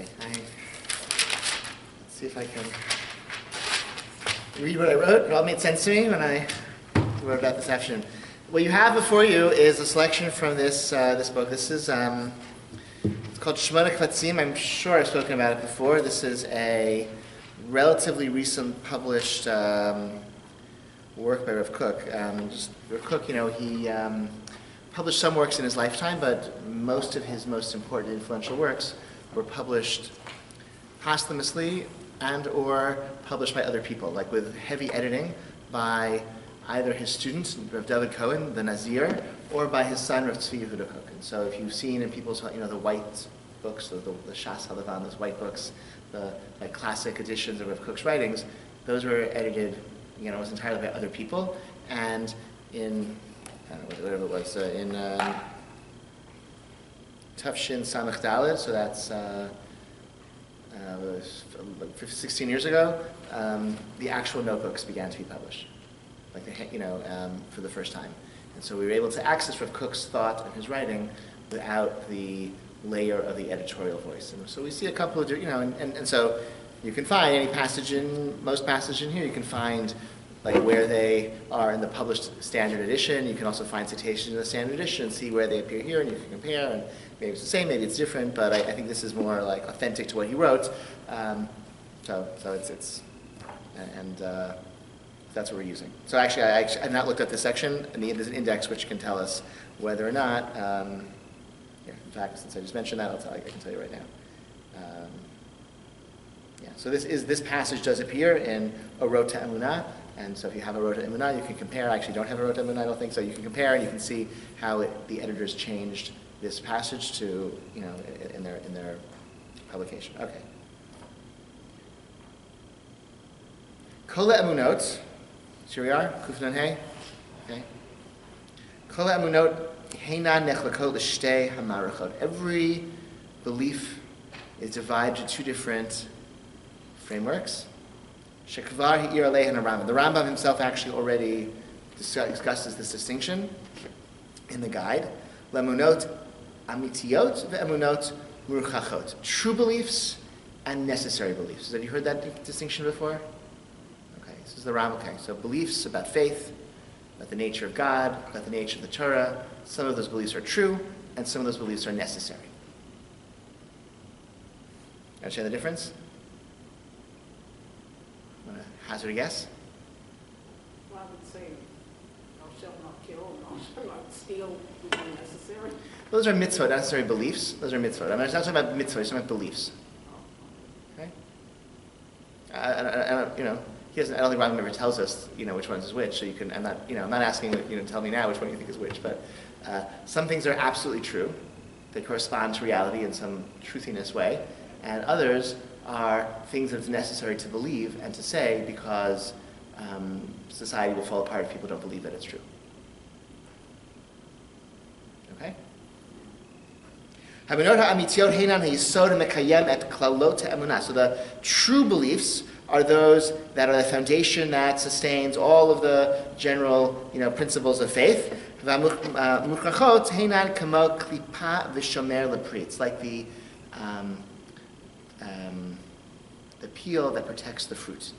Okay, let's see if I can read what I wrote. It all made sense to me when I wrote about this afternoon. What you have before you is a selection from this book. This is it's called Shmona Kvatzim. I'm sure I've spoken about it before. This is a relatively recent published work by Rav Kook. Rav Kook, he published some works in his lifetime, but most of his most important influential works were published posthumously and or published by other people, like with heavy editing by either his student, Rav David Cohen, the Nazir, or by his son, Rav Tzvi Yehuda Kook. And so if you've seen in people's, the white books, the Shas Halavan, those white books, the classic editions of Rav Kook's writings, those were edited, almost entirely by other people. And in, I don't know, whatever it was, in Tufshin Samech Daled, so that's 16 years ago, the actual notebooks began to be published, for the first time. And so we were able to access Rav Kook's thought and his writing without the layer of the editorial voice. And so we see a couple of, and so you can find most passages in here, you can find where they are in the published standard edition. You can also find citations in the standard edition and see where they appear here, and you can compare, and maybe it's the same, maybe it's different, but I think this is more authentic to what he wrote. So that's what we're using. So actually, I've not looked at this section, and there's an index which can tell us whether or not, in fact, since I just mentioned that, I can tell you right now. So this passage does appear in Orota Emunah, and so if you have a Orota Emunah, you can compare. I actually don't have a Orota Emunah, I don't think so. You can compare, and you can see how the editors changed this passage to, in their publication. Okay. Kola Emunot. Here we are, Kuf Nun Hey. Okay. Kola Emunot Heinan Nechlakot L'Shtei Hamarachot. Every belief is divided into two different frameworks. Shekvar Ha'ir Alehan Rambam. The Rambam himself actually already discusses this distinction in the guide. Lemunot Amitiyot ve'emunot Murchachot. True beliefs and necessary beliefs. Have you heard that distinction before? Okay, this is the Rambam. Okay, so beliefs about faith, about the nature of God, about the nature of the Torah. Some of those beliefs are true, and some of those beliefs are necessary. Understand the difference? Want to hazard a guess? Well, I would say, thou shalt not kill, thou shalt not steal, would be necessary. Those are mitzvot, not necessarily beliefs. Those are mitzvot. I'm not talking about mitzvot, I'm talking about beliefs. Okay? I don't think Rambam ever tells us, which one is which. So you can. I'm not asking you to tell me now which one you think is which. But some things are absolutely true; they correspond to reality in some truthiness way, and others are things that it's necessary to believe and to say because society will fall apart if people don't believe that it's true. Okay. So the true beliefs are those that are the foundation that sustains all of the general, principles of faith. It's like the peel that protects the fruit.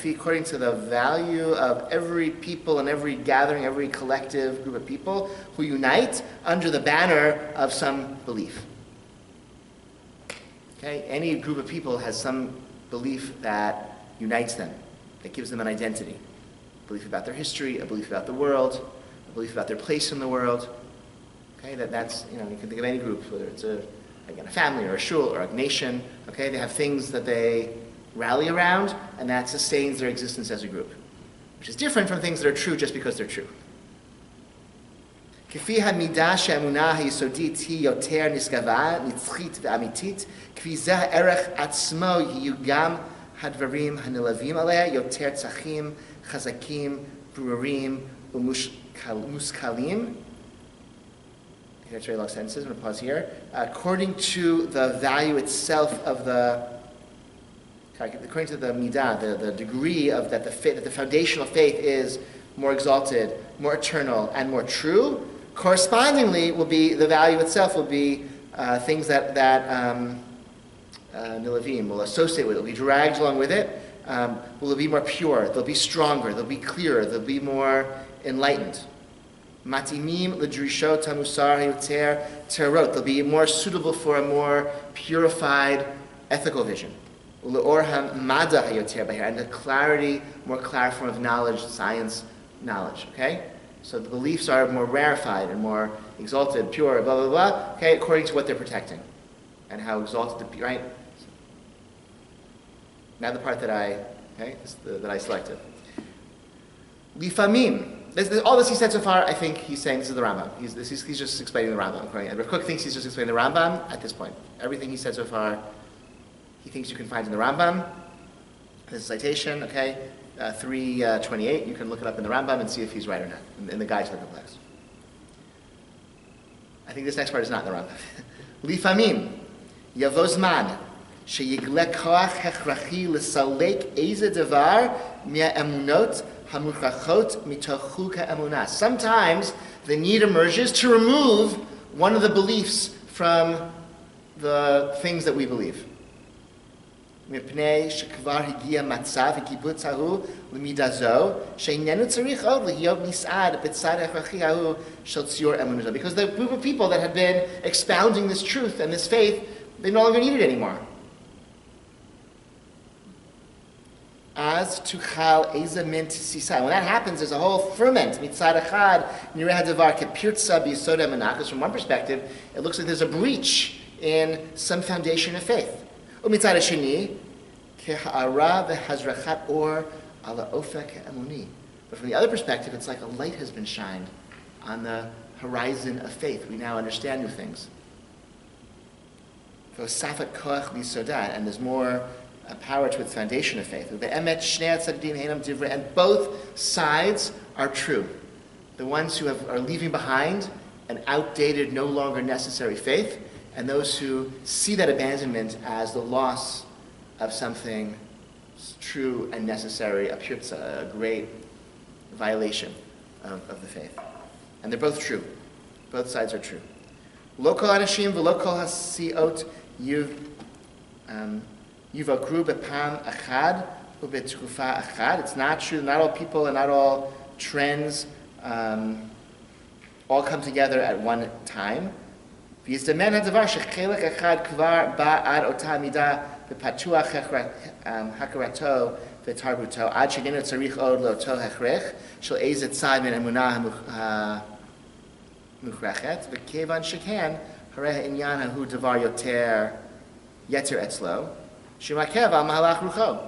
According to the value of every people and every gathering, every collective group of people who unite under the banner of some belief. Okay? Any group of people has some belief that unites them, that gives them an identity. A belief about their history, a belief about the world, a belief about their place in the world. Okay? That's, you can think of any group, whether it's a family or a shul or a nation. Okay? They have things that they rally around, and that sustains their existence as a group, which is different from things that are true just because they're true. כפי המידה שהאמונה היסודית היא יותר נשגבה, נצחית ואמיתית, כפי זה הערך עצמו יהיו גם הדברים הנלווים עליה יותר צחים, חזקים, ברורים ומושכלים. That's very long sentences. I'm going to pause here. According to the value itself of the according to the midah, the degree of that the foundational faith is more exalted, more eternal, and more true, correspondingly will be the value itself will be things that Nilavim will associate with it, will be dragged along with it, will be more pure, they'll be stronger, they'll be clearer, they'll be more enlightened. Matimim l'drishot hamusar hayoter terot, they'll be more suitable for a more purified ethical vision. Uleorham mada hayoter bahir, and the clarity, more clear form of knowledge, science knowledge. Okay, so the beliefs are more rarefied and more exalted, pure, blah blah blah. Okay, according to what they're protecting, and how exalted the right. Now the part that that I selected. Lifamim. All this he said so far, I think he's saying this is the Rambam. He's just explaining the Rambam. And Rav Kook thinks he's just explaining the Rambam at this point. Everything he said so far, he thinks you can find in the Rambam. This is a citation, okay, 328. You can look it up in the Rambam and see if he's right or not, in the Guide to the Complex. I think this next part is not in the Rambam. Lifamim, yavozman, sheyigle koach hechrachi l'salek eze devar mia emunot hamuchachot mitochu ka'emunah. Sometimes the need emerges to remove one of the beliefs from the things that we believe. Mipnei shekvar higia matzav hikibutz hahu l'midah zo she'inenu tzarich od lihiyot nis'ad b'tzad hechrachi hahu shel tzior emunah. Because the group of people that had been expounding this truth and this faith, they no longer need it anymore. As to chal eza mint sisa. When that happens, there's a whole ferment. Mitzad achad nireh hadavar kepirtza b'yisod emunah. Because from one perspective, it looks like there's a breach in some foundation of faith. Umitzad hasheni keha'ara v'hazrachat or ala ofek emuni. But from the other perspective, it's like a light has been shined on the horizon of faith. We now understand new things. V'osafat koach b'yisodah, and there's more power to its foundation of faith. And both sides are true. The ones who are leaving behind an outdated, no longer necessary faith, and those who see that abandonment as the loss of something true and necessary, a great violation of the faith. And they're both true. Both sides are true. Lo kol anashim v'lo kol hasiot Yivakru b'pam achad u'b'tkufa achad. It's not true. Not all people and not all trends all come together at one time. V'yizdamen hadavar shechelek achad kvar ba'ad ota midah b'patuach hakarato v'tarbuto ad shenenu tzarich od lo'to hechrech shel ezet tzad min emunah muchrachet v'kevan shekan hareh inyan hahu davar yoter yeter etzlo. Shimakev al mahalach rucho,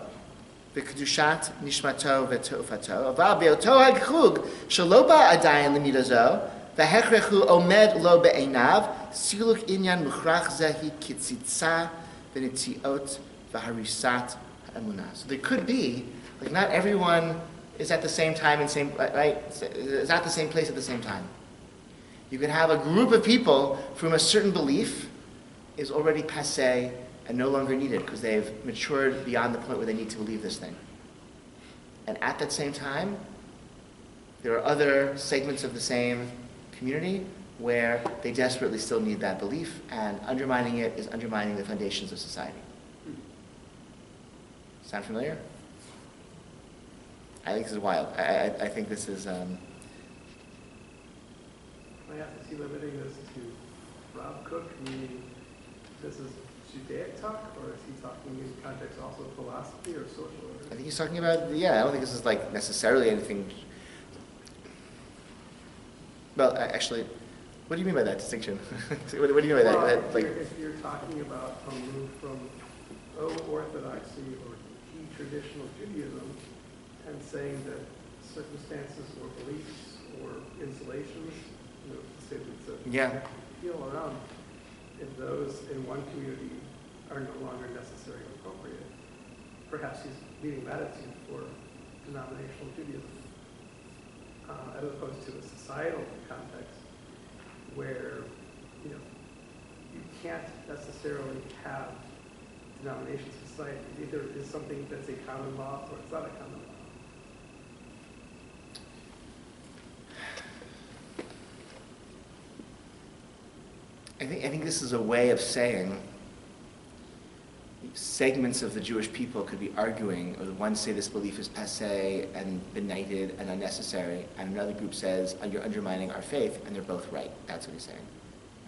v'kedushat nishmato v'tofato. Aval be'oto ha'gchug shelo ba adayin l'midah zo, v'hechrechu omed lo be'einav, siluk inyan muchrach zehi kitzitza v'nitziot v'harisat ha'emunah. So there could be, like not everyone is at the same time and is at the same place at the same time. You could have a group of people from a certain belief is already passé and no longer needed because they've matured beyond the point where they need to believe this thing. And at that same time, there are other segments of the same community where they desperately still need that belief, and undermining it is undermining the foundations of society. Sound familiar? I think this is wild. I think this is... I have to see limiting this to Rob Cook, meaning this is Judaic talk, or is he talking in context also of philosophy or social order? I think he's talking about, I don't think this is like necessarily anything. Well, actually, what do you mean by that distinction? what do you mean by that? Like, if you're talking about a move from Orthodoxy or key traditional Judaism and saying that circumstances or beliefs or insulations, statements of feel around, if those in one community are no longer necessary or appropriate, perhaps he's leading latitude for denominational Judaism, as opposed to a societal context where you can't necessarily have denominations of society. It either is something that's a common law or it's not a common law. I think this is a way of saying segments of the Jewish people could be arguing, or the ones say this belief is passé and benighted and unnecessary, and another group says, you're undermining our faith, and they're both right. That's what he's saying.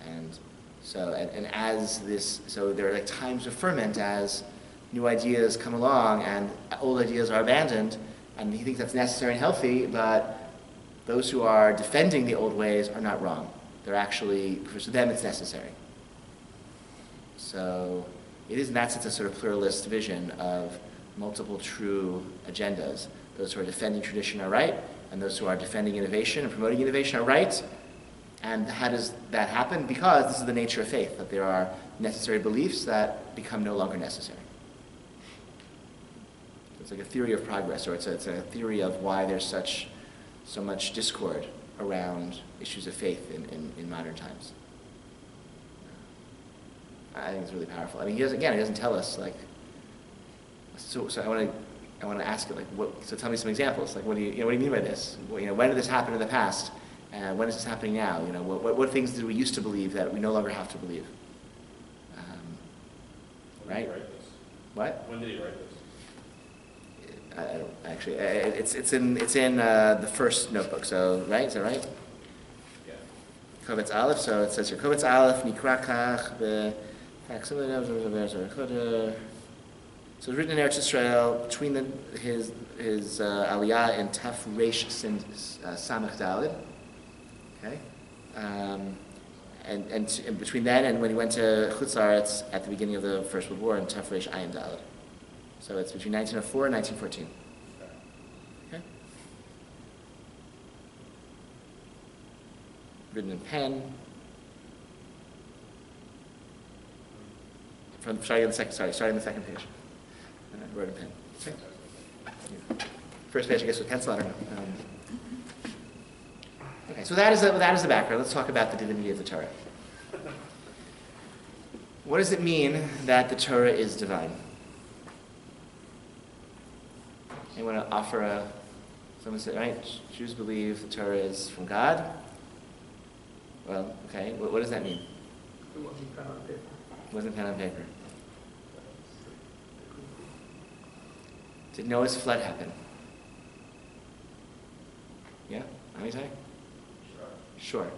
And so, and as this, so there are like times of ferment as new ideas come along and old ideas are abandoned, and he thinks that's necessary and healthy, but those who are defending the old ways are not wrong. They're actually, for them it's necessary. So it is in that sense a sort of pluralist vision of multiple true agendas. Those who are defending tradition are right, and those who are defending innovation and promoting innovation are right. And how does that happen? Because this is the nature of faith, that there are necessary beliefs that become no longer necessary. It's like a theory of progress, or it's a theory of why there's so much discord around issues of faith in modern times. I think it's really powerful. I mean, he doesn't tell us like. So I want to ask it like, what? So tell me some examples. Like, what do you mean by this? Well, when did this happen in the past? When is this happening now? What things did we used to believe that we no longer have to believe? Right? When did he write this? What? When did he write this? I don't actually. It's in the first notebook. So right? Is that right? Yeah. Kovetz Aleph. So it says here Kovetz Aleph Nikrakach be. So it's written in Eretz Yisrael between his Aliyah and Taf Reish Samach Dalid. Okay, and between then and when he went to Chutz La'aretz at the beginning of the First World War in Taf Reish Ayin Dalid. So it's between 1904 and 1914. Okay. Written in pen. Starting on the second page. Wrote in pen. Okay. First page, I guess, with pencil. I don't know. Okay, so that is the background. Let's talk about the divinity of the Torah. What does it mean that the Torah is divine? Anyone want to offer someone said, right, Jews believe the Torah is from God. Well, okay, what does that mean? It wasn't pen on paper. It wasn't pen on paper. Did Noah's flood happen? Yeah? How many times? Sure.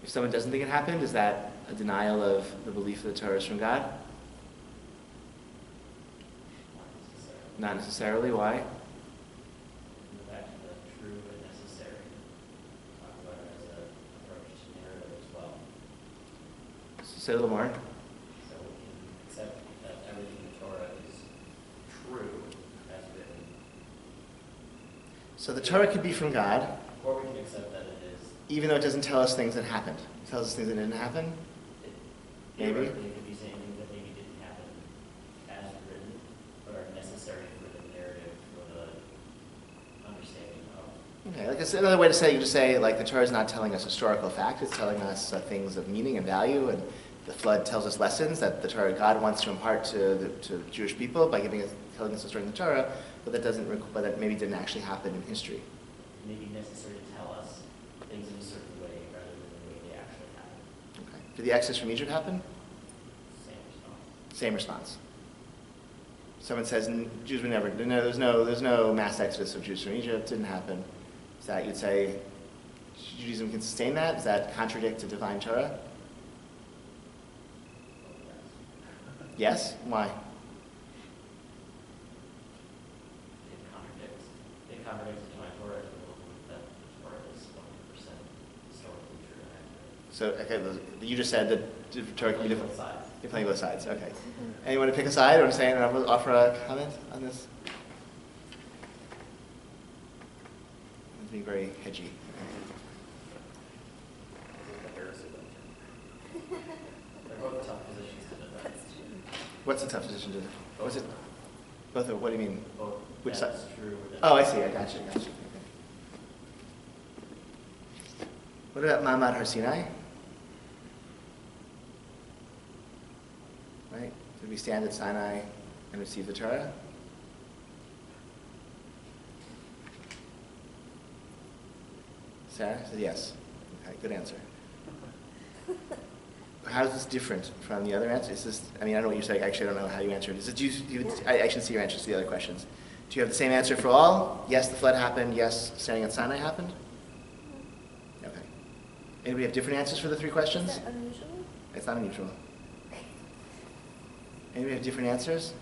If someone doesn't think it happened, is that a denial of the belief that the Torah is from God? Not necessarily. Why? Back to the true and necessary. Talk about it as an approach to narrative as well. Say a little more. So we can accept that everything in the Torah is true as written. So the Torah could be from God, Or we can accept that it is. even though it doesn't tell us things that happened. It tells us things that didn't happen. Maybe. Theoretically, it could be saying things that maybe didn't happen as written, but are necessary for the narrative, for the understanding of. Okay, like I said, another way to say it, you could just say like the Torah is not telling us historical fact; it's telling us things of meaning and value. And the flood tells us lessons that the Torah God wants to impart to Jewish people by telling us a story in the Torah, but that maybe didn't actually happen in history. It may be necessary to tell us things in a certain way rather than the way they actually happen. Okay. Did the Exodus from Egypt happen? Same response. Same response. Someone says Jews were never. No, there's no mass exodus of Jews from Egypt. Didn't happen. Is that you'd say Judaism can sustain that? Does that contradict the divine Torah? Yes. Why? It contradicts the divine Torah to believe that the Torah is 100% historically true and accurate. So, okay, you just said that the Torah can be different. Both sides. You're playing both sides. Okay. Anyone to pick a side or say or offer a comment on this? It's being very hedgy. They're both tough positions to defend. What's the tough position to? What's it? Both of. What do you mean? Both. Which that's side? true. Oh, I see. I got you. Okay. What about Ma'amad Har Sinai? we stand at Sinai and receive the Torah? Sarah says yes. Okay, good answer. How is this different from the other answer? Is this, I mean, I don't know what you said. Actually, I don't know how you answered. Is it, I should see your answers to the other questions. Do you have the same answer for all? Yes, the flood happened. Yes, standing at Sinai happened? Okay. Anybody have different answers for the three questions? Is that unusual? It's not unusual. Anybody have different answers?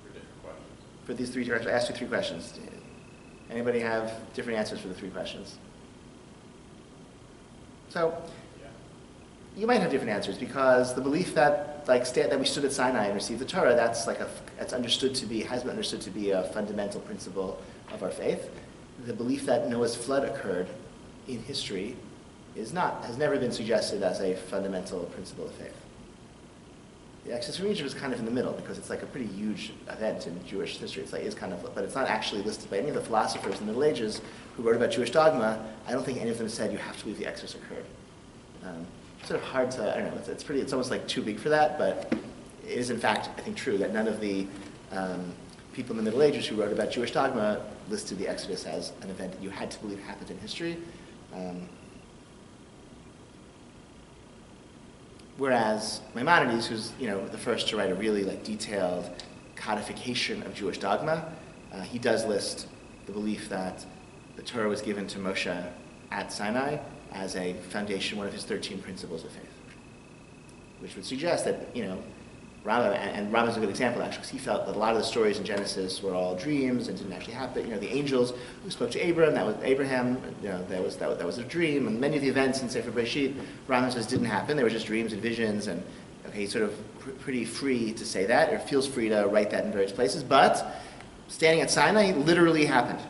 For different questions. For these three questions? I asked you three questions. Anybody have different answers for the three questions? So, Yeah. you might have different answers because the belief that that we stood at Sinai and received the Torah, that's understood to be, has been understood to be a fundamental principle of our faith. The belief that Noah's flood occurred in history has never been suggested as a fundamental principle of faith. The Exodus from Egypt is kind of in the middle because it's like a pretty huge event in Jewish history. But it's not actually listed by any of the philosophers in the Middle Ages who wrote about Jewish dogma. I don't think any of them said you have to believe the Exodus occurred. It's sort of hard to, I don't know, it's almost like too big for that, but it is in fact, I think, true that none of the people in the Middle Ages who wrote about Jewish dogma listed the Exodus as an event that you had to believe happened in history. Whereas Maimonides, who's the first to write a really detailed codification of Jewish dogma, he does list the belief that the Torah was given to Moshe at Sinai as a foundation, one of his 13 principles of faith, which would suggest that Rabbi, and Rabbi's a good example actually, because he felt that a lot of the stories in Genesis were all dreams and didn't actually happen. The angels who spoke to Abraham, that was Abraham, that was a dream, and many of the events in Sefer Bereshit, Rabbi says didn't happen. They were just dreams and visions, and he's sort of pretty free to say that, or feels free to write that in various places. But standing at Sinai literally happened.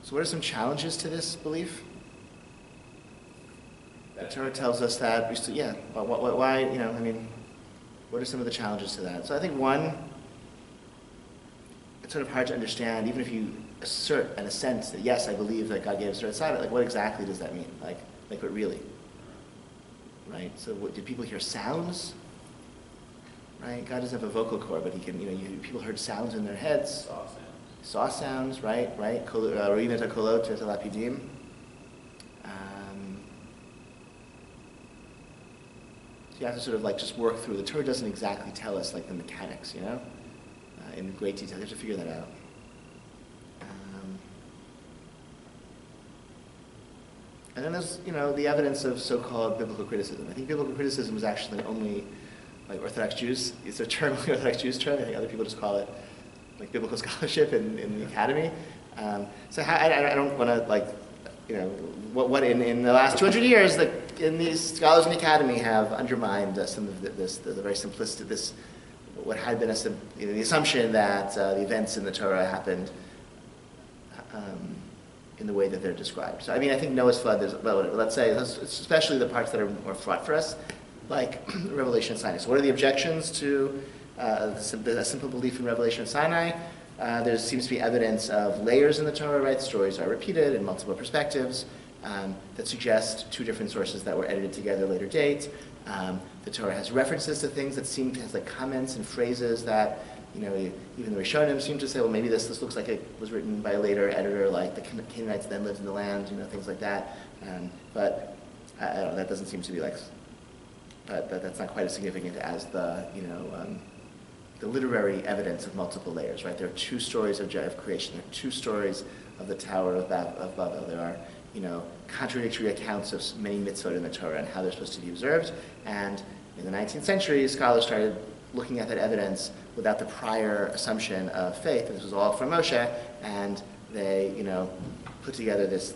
So what are some challenges to this belief? The Torah tells us that, why, what are some of the challenges to that? So I think one, it's sort of hard to understand, even if you assert and assent that, yes, I believe that God gave us Torah Sabbath, what exactly does that mean? But really? Right? So did people hear sounds? Right? God doesn't have a vocal cord, but he can, people heard sounds in their heads. Saw sounds, right? Ro'im et hakolot v'et halapidim. You have to sort of just work through. The Torah doesn't exactly tell us the mechanics, in great detail. You have to figure that out. And then there's, the evidence of so-called biblical criticism. I think biblical criticism is actually only Orthodox Jews. It's a term, Orthodox Jews term. I think other people just call it biblical scholarship in the academy. So I don't want to what in the last 200 years, these scholars in the academy have undermined some of the very simplistic, what had been the assumption that the events in the Torah happened in the way that they're described. So I think Noah's flood, let's say, especially the parts that are more fraught for us, like Revelation and Sinai. So what are the objections to a simple belief in Revelation and Sinai? There seems to be evidence of layers in the Torah, right? Stories are repeated in multiple perspectives that suggest two different sources that were edited together at a later date. The Torah has references to things that seem to have comments and phrases that, even the Rishonim seem to say, well, maybe this looks like it was written by a later editor, like the Canaanites then lived in the land, things like that. But I don't know, that doesn't seem to be that's not quite as significant as the literary evidence of multiple layers, right? There are two stories of creation. There are two stories of the Tower of Babel. There are, contradictory accounts of many mitzvot in the Torah and how they're supposed to be observed. And in the 19th century, scholars started looking at that evidence without the prior assumption of faith. And this was all from Moshe, and they, put together this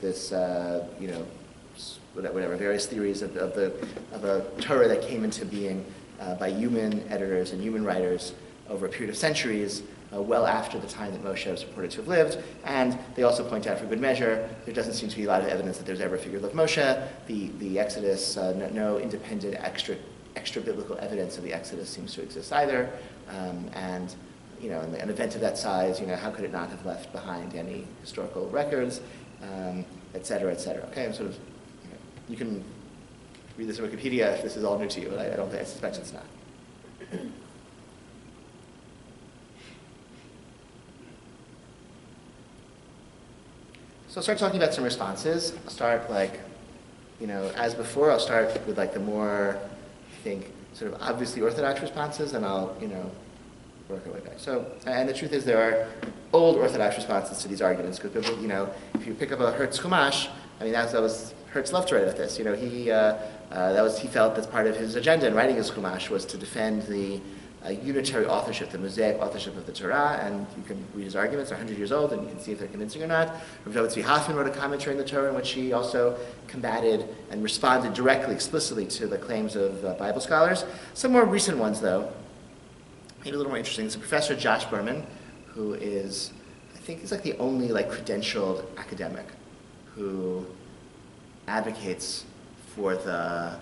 various theories of a Torah that came into being by human editors and human writers over a period of centuries, well after the time that Moshe was reported to have lived. And they also point out, for good measure, there doesn't seem to be a lot of evidence that there's ever a figure like Moshe. The Exodus, no independent extra biblical evidence of the Exodus seems to exist either. And an event of that size, how could it not have left behind any historical records, et cetera, et cetera. Okay, I'm sort of You can read this in Wikipedia if this is all new to you, but I suspect it's not. So I'll start talking about some responses. I'll start as before, I'll start with the more, I think, sort of obviously Orthodox responses, and I'll, work our way back. So, and the truth is there are old Orthodox responses to these arguments, because people, if you pick up a Hertz Chumash, I mean, that was Hertz loved to write about this. He felt that part of his agenda in writing his Chumash was to defend the unitary authorship, the Mosaic authorship of the Torah, and you can read his arguments. They're 100 years old, and you can see if they're convincing or not. Rabbi Tzvi Hoffman wrote a commentary on the Torah in which he also combated and responded directly, explicitly to the claims of Bible scholars. Some more recent ones, though, maybe a little more interesting. There's a professor, Josh Berman, who is, I think he's the only credentialed academic who advocates for the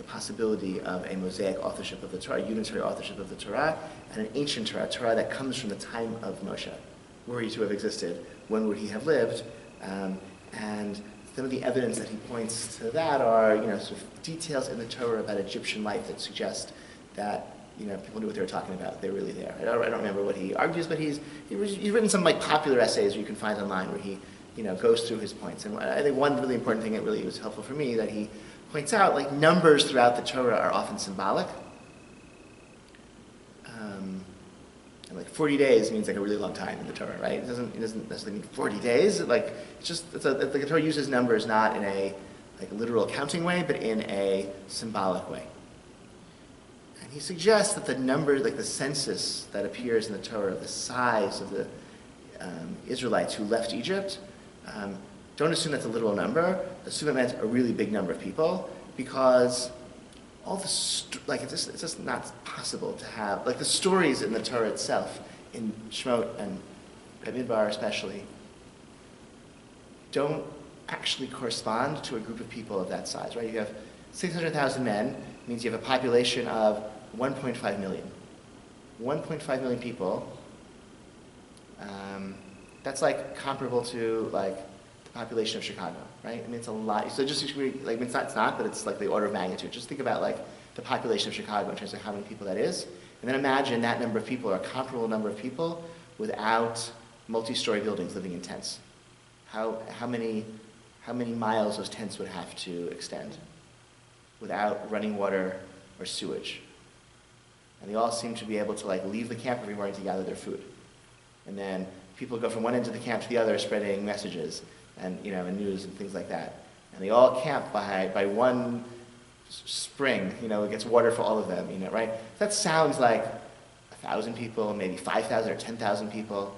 possibility of a Mosaic authorship of the Torah, unitary authorship of the Torah, and an ancient Torah, Torah that comes from the time of Moshe. Were he to have existed, when would he have lived? And some of the evidence that he points to that are, sort of details in the Torah about Egyptian life that suggest that, people knew what they were talking about. They're really there. I don't remember what he argues, but he's written some popular essays you can find online where he, goes through his points. And I think one really important thing that really was helpful for me that he points out, numbers throughout the Torah are often symbolic. And 40 days means a really long time in the Torah, right? It doesn't necessarily mean 40 days. The Torah uses numbers not in a literal counting way, but in a symbolic way. And he suggests that the number, the census that appears in the Torah, the size of the Israelites who left Egypt, don't assume that's a literal number. Assume it meant a really big number of people, because all the it's just not possible to have the stories in the Torah itself, in Shemot and Bamidbar especially, don't actually correspond to a group of people of that size, right? You have 600,000 men, means you have a population of 1.5 million. 1.5 million people. That's comparable to the population of Chicago, right? I mean, it's a lot. So just it's not, but it's the order of magnitude. Just think about the population of Chicago in terms of how many people that is, and then imagine that number of people, or a comparable number of people, without multi-story buildings living in tents. How many miles those tents would have to extend without running water or sewage? And they all seem to be able to leave the camp every morning to gather their food, and then people go from one end of the camp to the other, spreading messages and and news and things like that. And they all camp by one spring. It gets water for all of them. Right? That sounds like 1,000 people, maybe 5,000 or 10,000 people,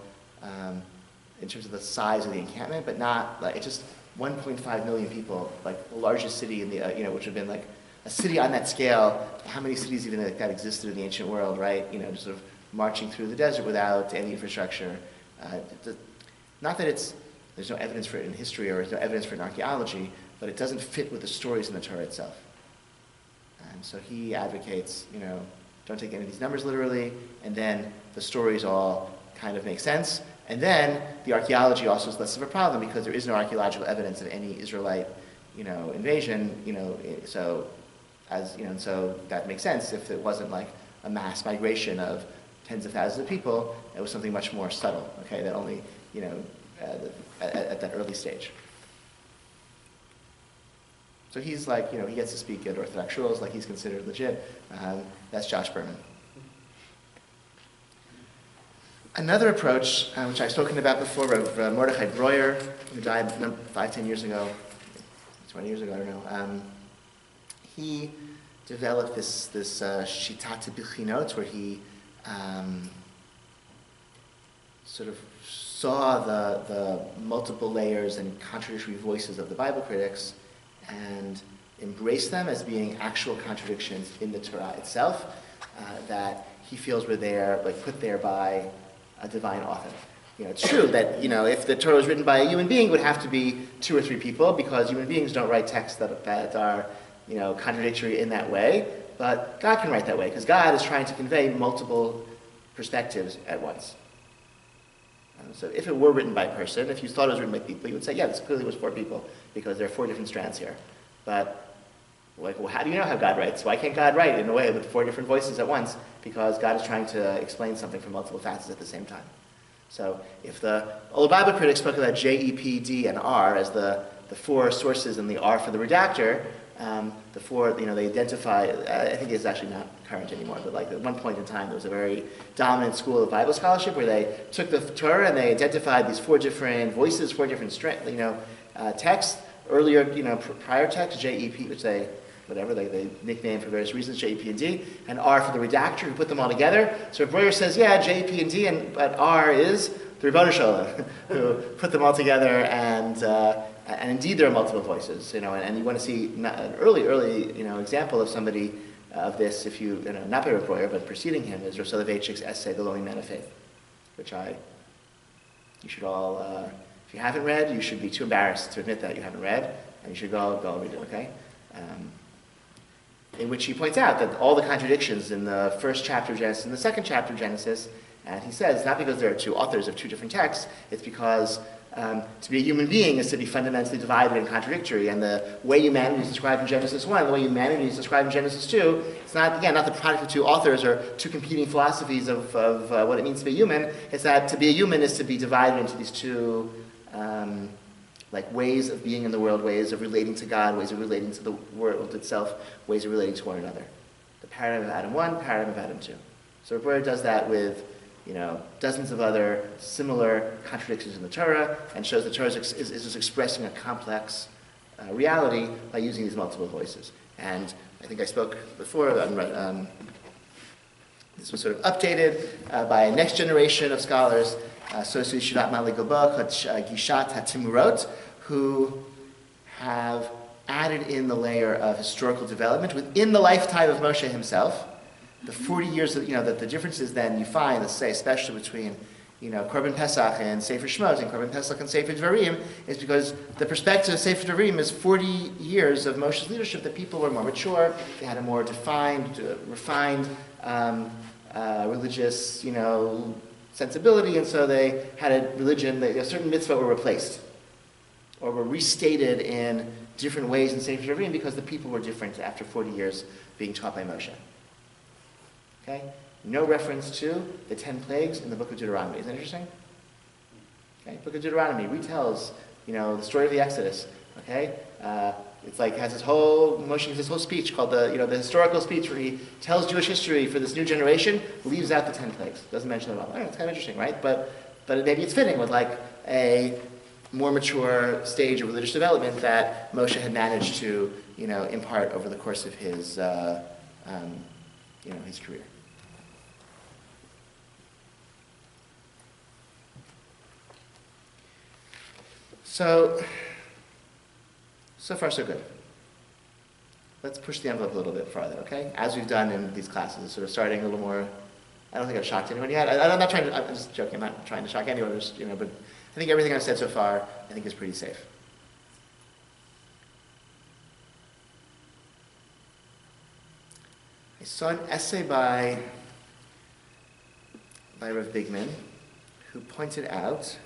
in terms of the size of the encampment, but not it's just 1.5 million people, the largest city in the which would have been a city on that scale. How many cities even like that existed in the ancient world, right? Just sort of marching through the desert without any infrastructure. Not that there's no evidence for it in history or there's no evidence for it in archaeology, but it doesn't fit with the stories in the Torah itself. And so he advocates, don't take any of these numbers literally, and then the stories all kind of make sense. And then the archaeology also is less of a problem because there is no archaeological evidence of any Israelite, invasion, so that makes sense if it wasn't a mass migration of tens of thousands of people. It was something much more subtle, okay, that only, at that early stage. So he's he gets to speak at Orthodox shuls, he's considered legit. That's Josh Berman. Another approach, which I've spoken about before, Mordechai Breuer, who died 5-10 years ago, 20 years ago, I don't know. He developed this shitat bichinot, where he sort of saw the multiple layers and contradictory voices of the Bible critics and embraced them as being actual contradictions in the Torah itself, that he feels were there, put there by a divine author. It's true that, if the Torah was written by a human being, it would have to be 2 or 3 people, because human beings don't write texts that are, contradictory in that way. But God can write that way, because God is trying to convey multiple perspectives at once. So if it were written by a person, if you thought it was written by people, you would say, yeah, this clearly was 4 people, because there are 4 different strands here. But, like, well, how do you know how God writes? Why can't God write in a way with 4 different voices at once? Because God is trying to explain something from multiple facets at the same time. So if the old Bible critics spoke about J, E, P, D, and R as the 4 sources and the R for the redactor, the 4, they identify, I think it's actually not current anymore, but like at one point in time there was a very dominant school of Bible scholarship where they took the Torah and they identified these 4 different voices, 4 different texts. Earlier, prior texts, J, E, P, which they nickname for various reasons, J, E, P, and D, and R for the redactor who put them all together. So if Breuer says, yeah, J, E, P, and D, but R is the Ribono Shalom, who put them all together, and indeed there are multiple voices, and you want to see an early example of somebody of this, if you, not by Breuer, but preceding him, is Rav Soloveitchik's essay, The Lowly Man of Faith, which you should all, if you haven't read, you should be too embarrassed to admit that you haven't read, and you should go read it, okay? In which he points out that all the contradictions in the first chapter of Genesis and the second chapter of Genesis, and he says, not because there are 2 authors of 2 different texts, it's because to be a human being is to be fundamentally divided and contradictory, and the way humanity is described in Genesis 1, the way humanity is described in Genesis 2, it's not the product of 2 authors or 2 competing philosophies of what it means to be human. It's that to be a human is to be divided into these 2 ways of being in the world, ways of relating to God, ways of relating to the world itself, ways of relating to one another. The paradigm of Adam 1, paradigm of Adam 2. So Breuer does that with dozens of other similar contradictions in the Torah, and shows the Torah is just expressing a complex reality by using these multiple voices. And I think I spoke before, this was sort of updated by a next generation of scholars, Sosu Shivat Maligobah, Gishat HaTimurot, who have added in the layer of historical development within the lifetime of Moshe himself. The 40 years of, that the differences then you find, let's say, especially between, Korban Pesach and Sefer Shmot and Korban Pesach and Sefer Dvarim, is because the perspective of Sefer Dvarim is 40 years of Moshe's leadership, that people were more mature, they had a more defined, refined religious, sensibility, and so they had a religion, certain mitzvot were replaced, or were restated in different ways in Sefer Dvarim because the people were different after 40 years being taught by Moshe. Okay? No reference to the 10 plagues in the book of Deuteronomy. Isn't that interesting? Okay? Book of Deuteronomy retells, the story of the Exodus. Okay? It's like has Moshe gives this whole speech called the historical speech where he tells Jewish history for this new generation, leaves out the 10 plagues. Doesn't mention it at all. It's kind of interesting, right? But maybe it's fitting with like a more mature stage of religious development that Moshe had managed to, impart over the course of his, his career. So far so good. Let's push the envelope a little bit farther, okay? As we've done in these classes, sort of starting a little more. I don't think I've shocked anyone yet. I'm not trying to. I'm just joking. I'm not trying to shock anyone. But I think everything I've said so far, I think is pretty safe. I saw an essay by Rav Bigman, who pointed out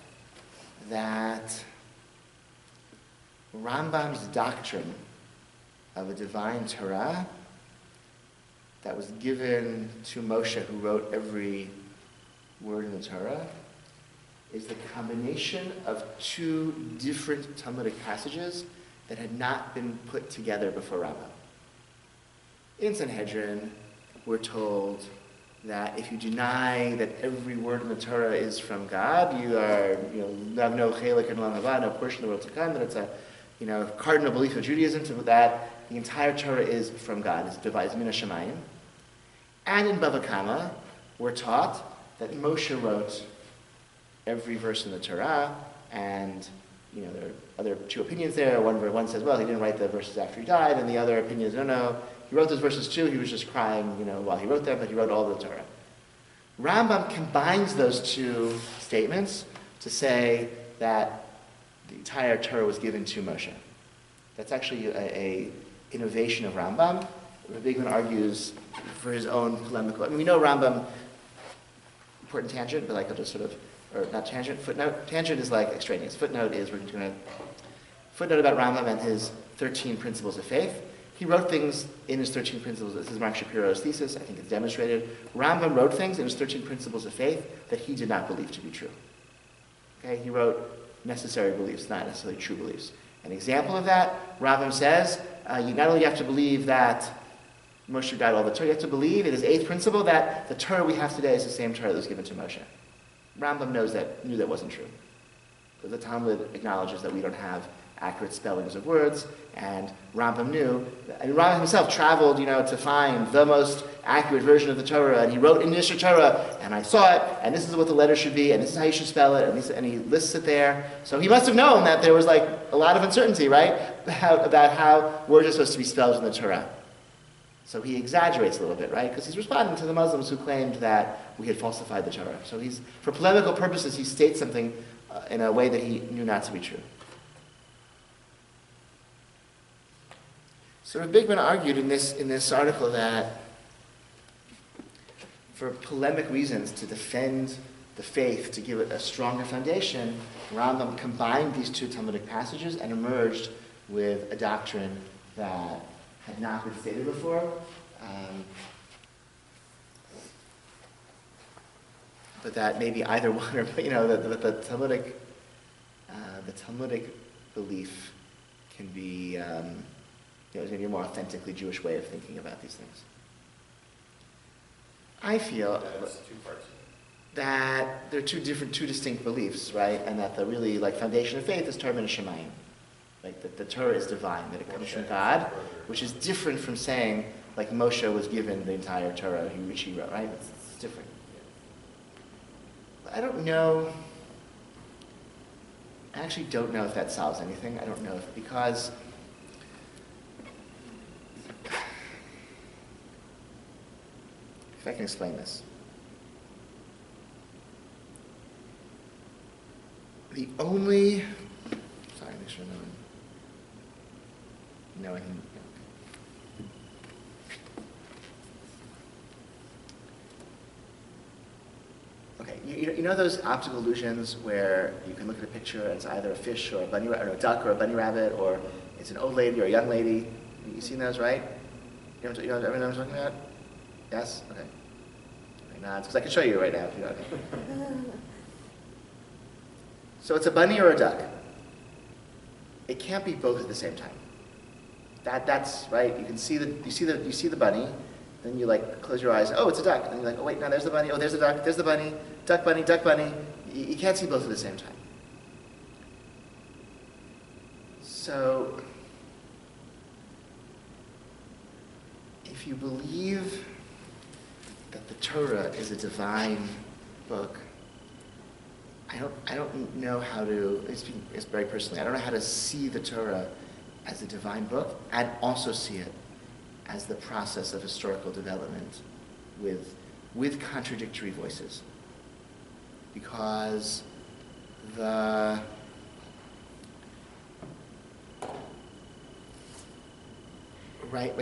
that Rambam's doctrine of a divine Torah that was given to Moshe, who wrote every word in the Torah, is the combination of 2 different Talmudic passages that had not been put together before Rambam. In Sanhedrin, we're told that if you deny that every word in the Torah is from God, you have no chelik and olam haba, no portion of the world to come, that it's a cardinal belief of Judaism that the entire Torah is from God, it's devised min hashamayim. And in Bava Kama, we're taught that Moshe wrote every verse in the Torah, and there are other 2 opinions there. One says, well, he didn't write the verses after he died, and the other opinion is, no, he wrote those verses too, he was just crying, while he wrote them, but he wrote all the Torah. Rambam combines those 2 statements to say that the entire Torah was given to Moshe. That's actually a innovation of Rambam. Rabbi Bigman argues for his own polemical. We know Rambam, important tangent, but I'll just sort of or not tangent, footnote. Tangent is like extraneous. Footnote is, we're going to, footnote about Rambam and his 13 principles of faith. He wrote things in his 13 principles. This is Mark Shapiro's thesis. I think it's demonstrated. Rambam wrote things in his 13 principles of faith that he did not believe to be true. Okay, he wrote necessary beliefs, not necessarily true beliefs. An example of that, Rambam says, you not only have to believe that Moshe got all the Torah, you have to believe in his 8th principle that the Torah we have today is the same Torah that was given to Moshe. Rambam knew that wasn't true. Because the Talmud acknowledges that we don't have accurate spellings of words, and Rambam knew. Rambam himself traveled, to find the most accurate version of the Torah, and he wrote in Yisra Torah, and I saw it, and this is what the letter should be, and this is how you should spell it, and he lists it there. So he must have known that there was a lot of uncertainty, right, about how words are supposed to be spelled in the Torah. So he exaggerates a little bit, right, because he's responding to the Muslims who claimed that we had falsified the Torah. So for polemical purposes, he states something in a way that he knew not to be true. So Rabbi Bigman argued in this article that for polemic reasons, to defend the faith, to give it a stronger foundation, Rambam combined these two Talmudic passages and emerged with a doctrine that had not been stated before, but that maybe either one, or the Talmudic belief can be. It's maybe a more authentically Jewish way of thinking about these things. I feel that there are two distinct beliefs, right? And that the really foundation of faith is Torah and Shemayim. That the Torah is divine, that it comes from God, which is different from saying Moshe was given the entire Torah, which he wrote, right? It's different. But I don't know. I actually don't know if that solves anything. I don't know because. If I can explain this. Sorry, make sure no one. Okay, you know those optical illusions where you can look at a picture and it's either a fish or a duck or a bunny rabbit, or it's an old lady or a young lady. You've seen those, right? You know what I'm talking about? Yes? Okay. Nods, because I can show you right now if you want. So it's a bunny or a duck. It can't be both at the same time. That's right. You see the bunny, then you close your eyes. Oh, it's a duck. And you're oh wait, no, there's the bunny. Oh, there's the duck. There's the bunny. Duck bunny. Duck bunny. You can't see both at the same time. So if you believe that the Torah is a divine book, I don't know how to, it's very personally, I don't know how to see the Torah as a divine book and also see it as the process of historical development with contradictory voices. Because the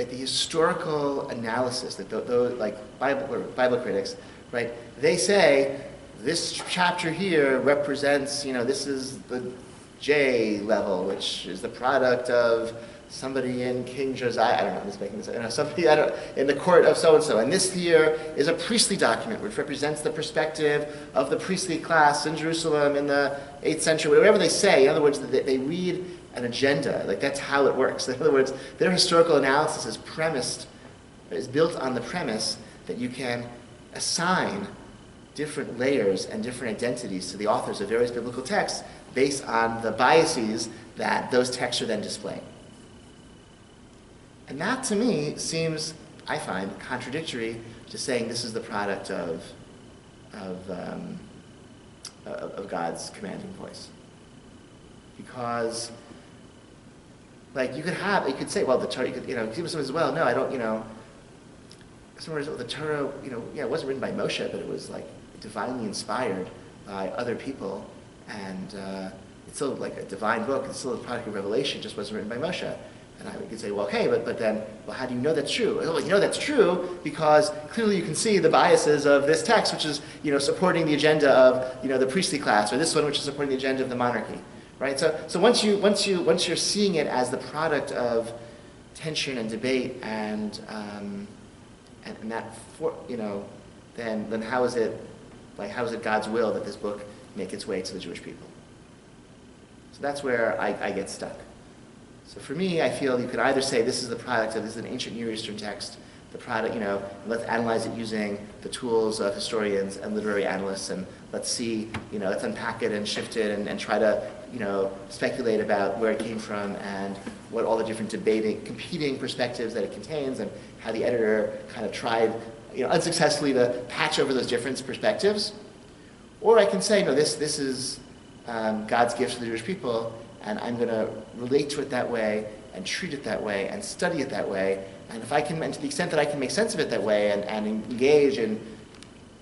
historical analysis that those Bible critics, right? They say this chapter here represents, this is the J level, which is the product of somebody in King Josiah. I don't know if this is making sense. Somebody in the court of so and so. And this here is a priestly document, which represents the perspective of the priestly class in Jerusalem in the 8th century. Whatever they say, in other words, they read an agenda. That's how it works. In other words, their historical analysis is built on the premise that you can assign different layers and different identities to the authors of various biblical texts based on the biases that those texts are then displaying. And that, to me, seems, I find, contradictory to saying this is the product of God's commanding voice. Because you could say, well, the Torah, people say as well, no, I don't, somewhere the Torah, it wasn't written by Moshe, but it was divinely inspired by other people, and it's still a divine book, it's still a product of revelation, just wasn't written by Moshe. And I could say, well, okay, but then, well, how do you know that's true? Well, you know that's true because clearly you can see the biases of this text, which is, supporting the agenda of, the priestly class, or this one, which is supporting the agenda of the monarchy, right? So once you're seeing it as the product of tension and debate and that, then how is it God's will that this book make its way to the Jewish people? So that's where I get stuck. So for me, I feel you could either say this is an ancient Near Eastern text, the product, let's analyze it using the tools of historians and literary analysts, and let's see, let's unpack it and shift it and try to, speculate about where it came from and what all the different competing perspectives that it contains, and how the editor kind of tried, unsuccessfully to patch over those different perspectives. Or I can say, no, this is God's gift to the Jewish people, and I'm going to relate to it that way, and treat it that way, and study it that way. And if I can, and to the extent that I can make sense of it that way, and engage in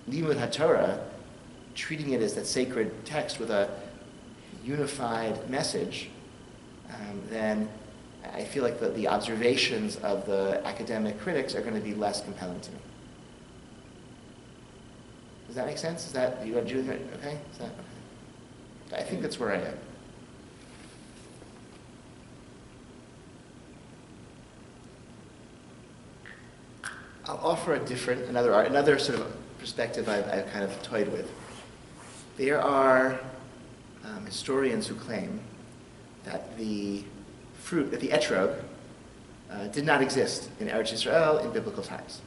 Limud HaTorah, treating it as that sacred text with a unified message, then I feel like the observations of the academic critics are going to be less compelling to me. Does that make sense? Is that, you want to do it? Okay? Is that, okay. I think that's where I am. I'll offer another sort of perspective I've kind of toyed with. There are historians who claim that the etrog did not exist in Eretz Yisrael in biblical times.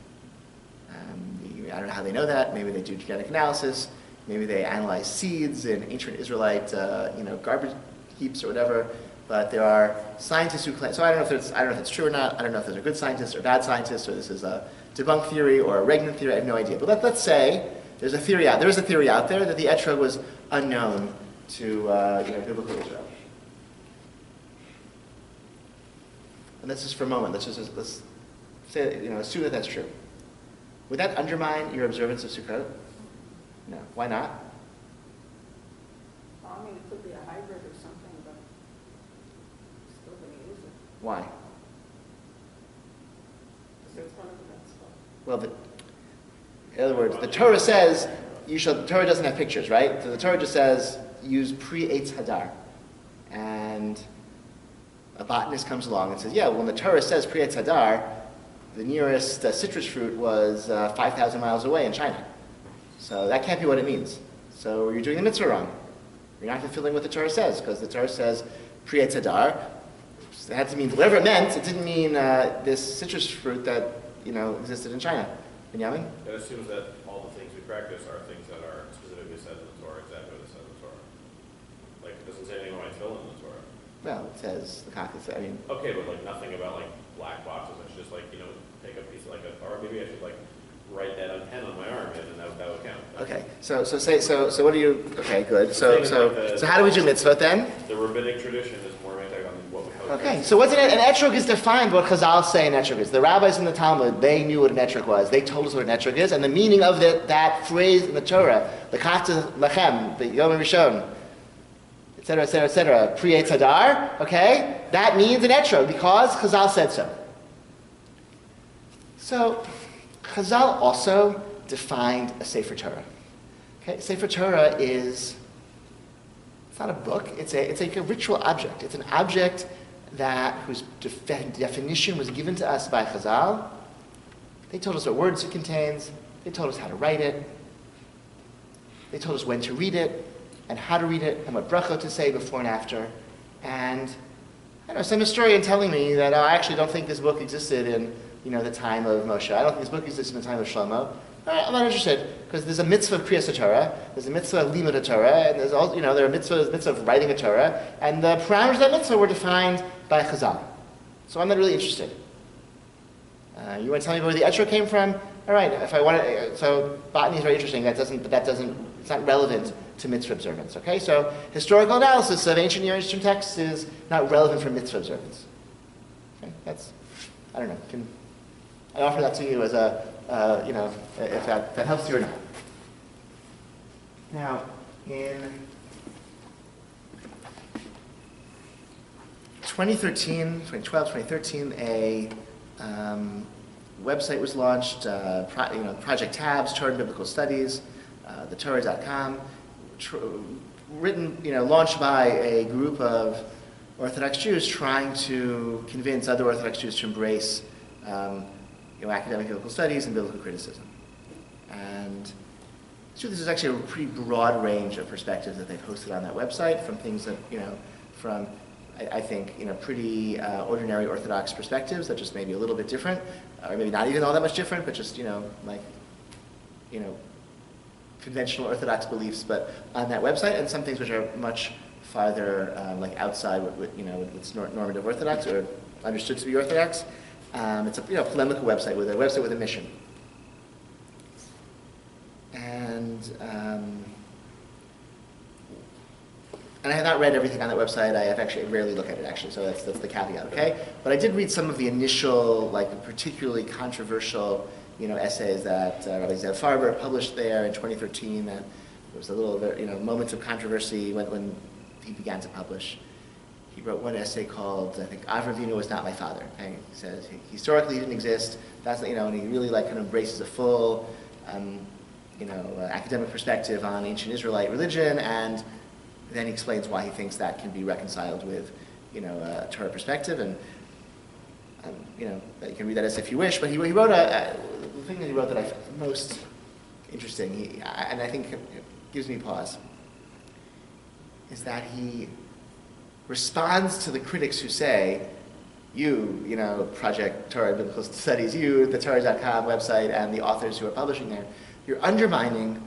I don't know how they know that. Maybe they do genetic analysis. Maybe they analyze seeds in ancient Israelite, garbage heaps or whatever. But there are scientists who claim. So I don't know if it's true or not. I don't know if those are good scientists or bad scientists, or this is a debunked theory or a regnant theory. I have no idea. But let's say there is a theory out there that the etrog was unknown to biblical Israel. And this is for a moment. Let's say, assume that that's true. Would that undermine your observance of Sukkot? No. Why not? Well, I mean, it could be a hybrid or something, but still going to use it. Why? Because it's one of the best stuff. Well, in other words, the Torah says the Torah doesn't have pictures, right? So the Torah just says use pre-Eitz Hadar, and a botanist comes along and says, yeah, when the Torah says pre-Eitz Hadar, the nearest citrus fruit was 5,000 miles away in China. So that can't be what it means. So you're doing the mitzvah wrong. You're not fulfilling what the Torah says, because the Torah says pre-Eitz Hadar. It had to mean whatever it meant. It didn't mean this citrus fruit that existed in China. Benjamin? It assumes that all the things we practice are things that are specifically said in the Torah, exactly what it says in the Torah. Like, it doesn't say anything about tefillin in the Torah. Well, it says the Kafka. Okay, but nothing about black boxes. It's just take a piece of or maybe I should write that on pen on my arm, and then that would count. Okay. So what do you? Okay, good. So how do we do mitzvah then? The rabbinic tradition is more romantic on what we have. Okay. So what's an etrog is defined what Chazal say an etrog is. The rabbis in the Talmud, they knew what an etrog was. They told us what an etrog is, and the meaning of that phrase in the Torah, the Kafta Lachem, the Yom Rishon, etc., pre-Eitz Hadar, okay? That means an etrog because Chazal said so. So, Chazal also defined a Sefer Torah. Okay, Sefer Torah it's not a book, it's a ritual object. It's an object whose definition was given to us by Chazal. They told us what words it contains, they told us how to write it, they told us when to read it, and how to read it, and what brachot to say before and after. And I know some historian telling me that I actually don't think this book existed in the time of Moshe. I don't think this book existed in the time of Shlomo. All right, I'm not interested, because there's a mitzvah of Kriyas HaTorah, there's a mitzvah of Limud HaTorah, and there's all, there are mitzvahs of writing a Torah, and the parameters of that mitzvah were defined by Chazal. So I'm not really interested. You want to tell me where the etrog came from? All right, if I want to, so botany is very interesting. It's not relevant to mitzvah observance. Okay, so historical analysis of ancient Near Eastern texts is not relevant for mitzvah observance. Okay, I don't know. I offer that to you as if that helps you or not. Now, in 2012, 2013, a website was launched, Project Tabs, Torah and Biblical Studies, thetorah.com, launched by a group of Orthodox Jews trying to convince other Orthodox Jews to embrace academic biblical studies and biblical criticism. And so this is actually a pretty broad range of perspectives that they've hosted on that website, from things that, I think, pretty ordinary Orthodox perspectives that just maybe a little bit different, or maybe not even all that much different, but just, conventional Orthodox beliefs, but on that website, and some things which are much farther, outside what's normative Orthodox or understood to be Orthodox. It's a polemical website with a mission. And I have not read everything on that website. I have actually rarely looked at it, actually, so that's the caveat, okay? But I did read some of the initial, particularly controversial, essays that Rabbi Zev Farber published there in 2013. That there was a little bit, moments of controversy when he began to publish. He wrote one essay called, I think, Avram Avinu was not my father. Okay? He says historically he didn't exist. That's and he really kind of embraces a full, academic perspective on ancient Israelite religion, and then he explains why he thinks that can be reconciled with, a Torah perspective, and you can read that as if you wish. But he wrote the thing that he wrote that I found most interesting, and I think it gives me pause, is that he responds to the critics who say, you, Project Torah and Biblical Studies, you, the Torah.com website, and the authors who are publishing there, you're undermining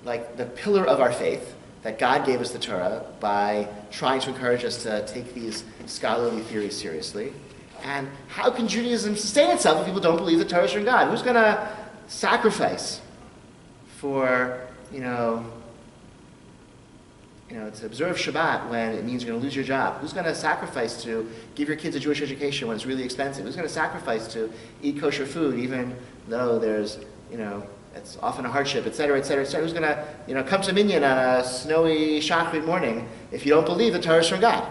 like the pillar of our faith, that God gave us the Torah, by trying to encourage us to take these scholarly theories seriously. And how can Judaism sustain itself if people don't believe the Torah is from God? Who's going to sacrifice for, to observe Shabbat when it means you're going to lose your job? Who's going to sacrifice to give your kids a Jewish education when it's really expensive? Who's going to sacrifice to eat kosher food even though there's, it's often a hardship, et cetera, et cetera, et cetera? Who's going to, come to Minyan on a snowy Shachrit morning if you don't believe the Torah is from God?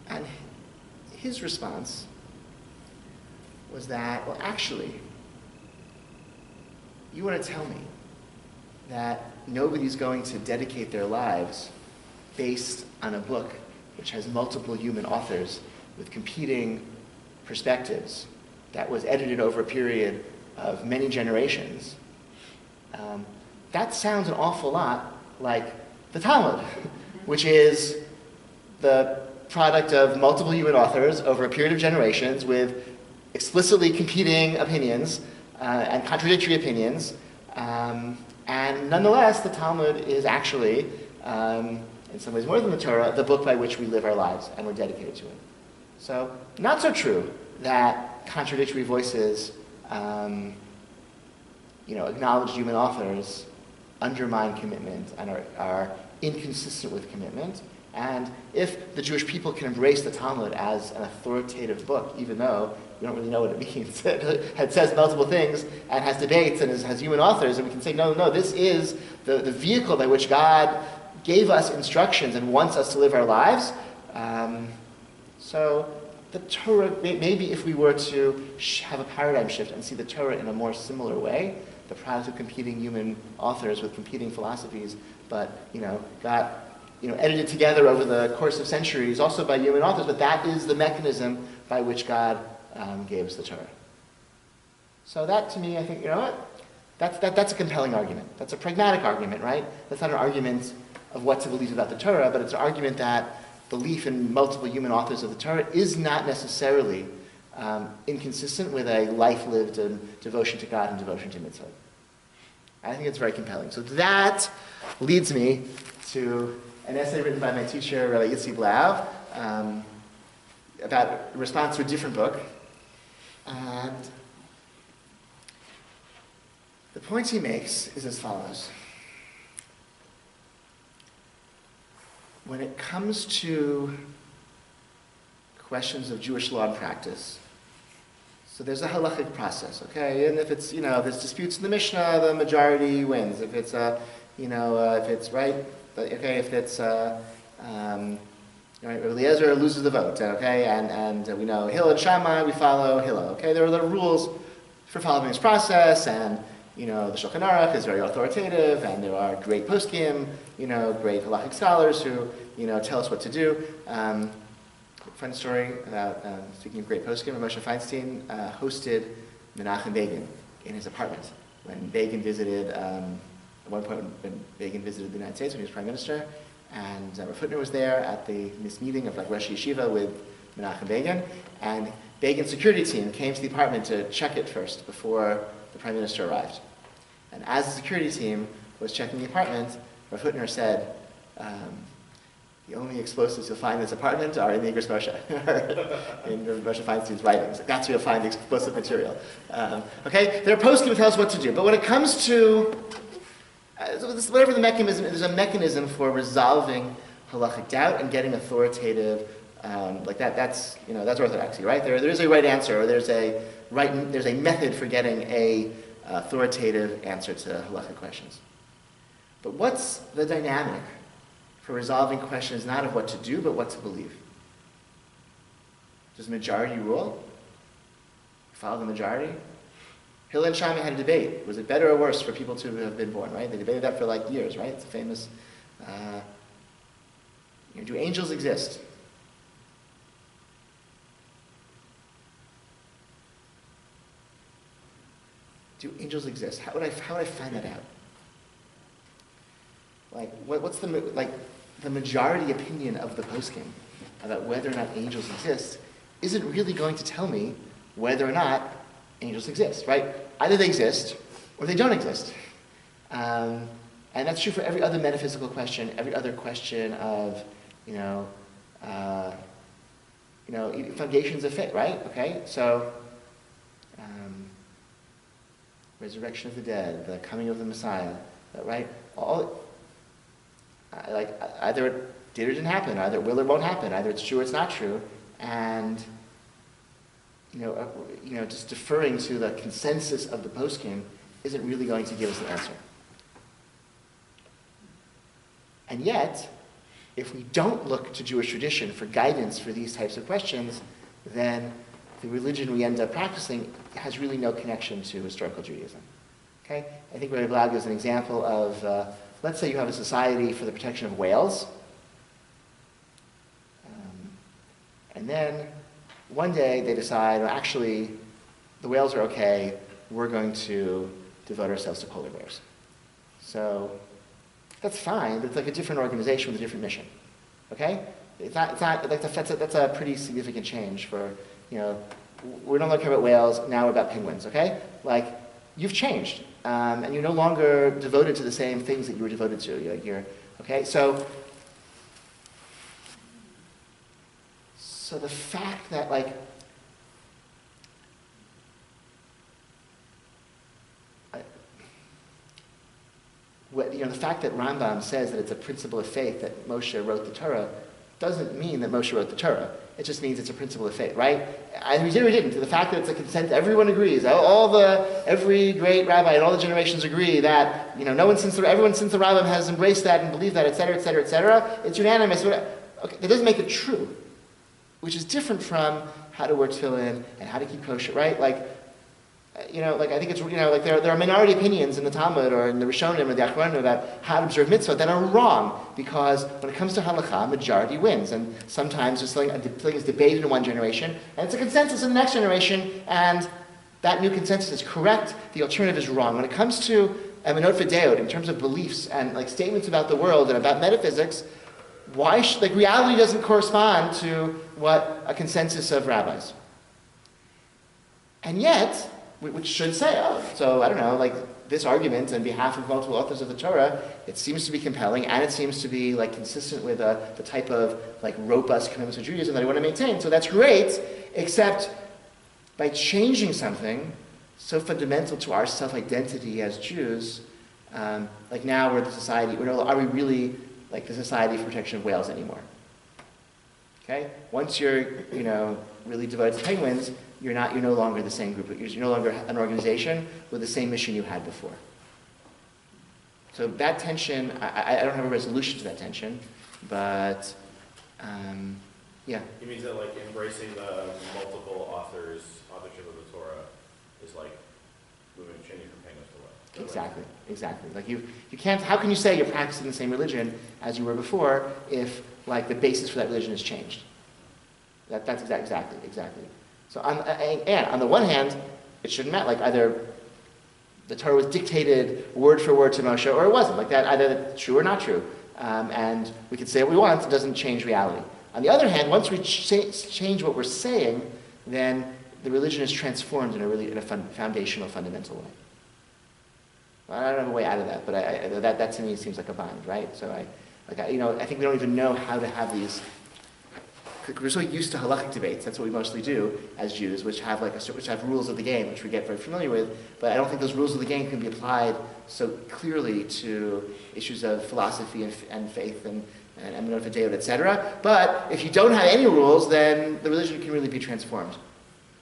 And his response was that, well, actually, you want to tell me that nobody's going to dedicate their lives based on a book which has multiple human authors with competing perspectives, that was edited over a period of many generations. That sounds an awful lot like the Talmud, which is the product of multiple human authors over a period of generations with explicitly competing opinions and contradictory opinions. And nonetheless, the Talmud is actually, in some ways more than the Torah, the book by which we live our lives, and we're dedicated to it. So, not so true that contradictory voices, acknowledged human authors undermine commitment and are inconsistent with commitment. And if the Jewish people can embrace the Talmud as an authoritative book, even though we don't really know what it means, it says multiple things and has debates and has human authors, and we can say, no, this is the vehicle by which God gave us instructions and wants us to live our lives. So the Torah, maybe if we were to have a paradigm shift and see the Torah in a more similar way, the product of competing human authors with competing philosophies, but got edited together over the course of centuries, also by human authors, but that is the mechanism by which God gave us the Torah. So that, to me, I think, that's a compelling argument. That's a pragmatic argument, right? That's not an argument of what to believe about the Torah, but it's an argument that belief in multiple human authors of the Torah is not necessarily inconsistent with a life lived in devotion to God and devotion to mitzvah. I think it's very compelling. So that leads me to an essay written by my teacher, Rabbi Yitzi Blau, about a response to a different book. And the point he makes is as follows. When it comes to questions of Jewish law and practice, so there's a halachic process, okay? And if it's, if it's disputes in the Mishnah, the majority wins. If it's, if it's right, Okay, if it's right, Eliezer loses the vote, okay, and we know Hillel and Shammai, we follow Hillel, okay. There are little rules for following this process, and the Shulchan Aruch is very authoritative, and there are great poskim, great halachic scholars who tell us what to do. Fun story about speaking of great poskim, Moshe Feinstein hosted Menachem Begin in his apartment when Begin visited. At one point, when Begin visited the United States when he was prime minister, and Rav Hutner was there at this meeting of Rosh Yeshiva with Menachem Begin, and Begin's security team came to the apartment to check it first before the prime minister arrived. And as the security team was checking the apartment, Rav Hutner said, the only explosives you'll find in this apartment are in the Igros Moshe, in Moshe Feinstein's writings. That's where you'll find the explosive material. Okay, there are poskim who tell us what to do, but when it comes to whatever the mechanism, there's a mechanism for resolving halachic doubt and getting authoritative, like that. That's orthodoxy, right? There is a right answer, or there's a method for getting a authoritative answer to halachic questions. But what's the dynamic for resolving questions not of what to do, but what to believe? Does majority rule? Follow the majority? Hillel and Shammai had a debate. Was it better or worse for people to have been born, right? They debated that for like years, right? It's a famous, do angels exist? Do angels exist? How would I find that out? Like, what's the majority opinion of the poskim about whether or not angels exist isn't really going to tell me whether or not angels exist, right? Either they exist or they don't exist. And that's true for every other metaphysical question, every other question of, foundations of faith, right? Okay, so resurrection of the dead, the coming of the Messiah, right? Either it did or didn't happen, either it will or won't happen, either it's true or it's not true, and just deferring to the consensus of the poskim isn't really going to give us the answer. And yet, if we don't look to Jewish tradition for guidance for these types of questions, then the religion we end up practicing has really no connection to historical Judaism. Okay? I think Rabbi Blau gives an example of, let's say you have a society for the protection of whales, and then one day they decide, well, actually, the whales are okay, we're going to devote ourselves to polar bears. So that's fine, but it's like a different organization with a different mission. Okay? That's a pretty significant change for, we don't care about whales, now we're about penguins, okay? Like, you've changed, and you're no longer devoted to the same things that you were devoted to. Okay? So the fact that, the fact that Rambam says that it's a principle of faith that Moshe wrote the Torah doesn't mean that Moshe wrote the Torah. It just means it's a principle of faith, right? And we did or we didn't. The fact that it's a consent, everyone agrees. Every great rabbi and all the generations agree that everyone since the Rambam has embraced that and believed that, etc., etc., etc. It's unanimous. Okay, that doesn't make it true, which is different from how to wear tefillin and how to keep kosher, right? I think it's, there are minority opinions in the Talmud or in the Rishonim or the Achronim about how to observe mitzvot that are wrong, because when it comes to halakha, majority wins. And sometimes something is debated in one generation, and it's a consensus in the next generation, and that new consensus is correct, the alternative is wrong. When it comes to emunot v'deot, in terms of beliefs and statements about the world and about metaphysics, reality doesn't correspond to what a consensus of rabbis. And yet, which should say, this argument on behalf of multiple authors of the Torah, it seems to be compelling, and it seems to be consistent with the type of robust commitments of Judaism that I want to maintain. So that's great, except by changing something so fundamental to our self-identity as Jews, now we're the society. Are we really the Society for Protection of Whales anymore? Okay, once you're really devoted to penguins, you're no longer the same group. You're no longer an organization with the same mission you had before. So that tension, I don't have a resolution to that tension, but yeah. He means that like embracing the multiple authorship of the Torah is like changing from penguins to what? Exactly. Like you can't, how can you say you're practicing the same religion as you were before if like the basis for that religion has changed? That's exactly. So on the one hand, it shouldn't matter, like either the Torah was dictated word for word to Moshe or it wasn't, like that, either true or not true. And we can say what we want, it doesn't change reality. On the other hand, once we change what we're saying, then the religion is transformed in a foundational, fundamental way. Well, I don't have a way out of that, but that to me seems like a bind, right? So I think we don't even know how to have these. We're so used to halachic debates. That's what we mostly do as Jews, which have rules of the game, which we get very familiar with. But I don't think those rules of the game can be applied so clearly to issues of philosophy and faith and emunah v'deot, etc. But if you don't have any rules, then the religion can really be transformed.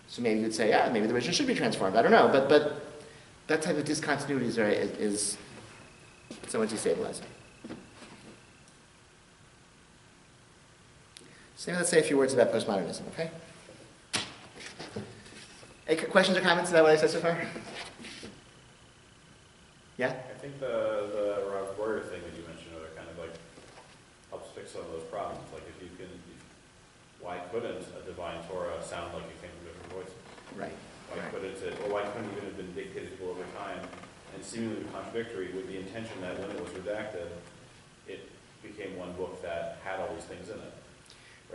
So maybe you would say, yeah, maybe the religion should be transformed. I don't know, but that type of discontinuity is somewhat destabilizing. So let's say a few words about postmodernism, okay? Any questions or comments about what I said so far? Yeah? I think the Rav Breuer thing that you mentioned kind of like helps fix some of those problems. Like why couldn't a divine Torah sound like it came from different voices? Right. Why couldn't it even have been dictated over time and seemingly contradictory with the intention that when it was redacted, it became one book that had all these things in it.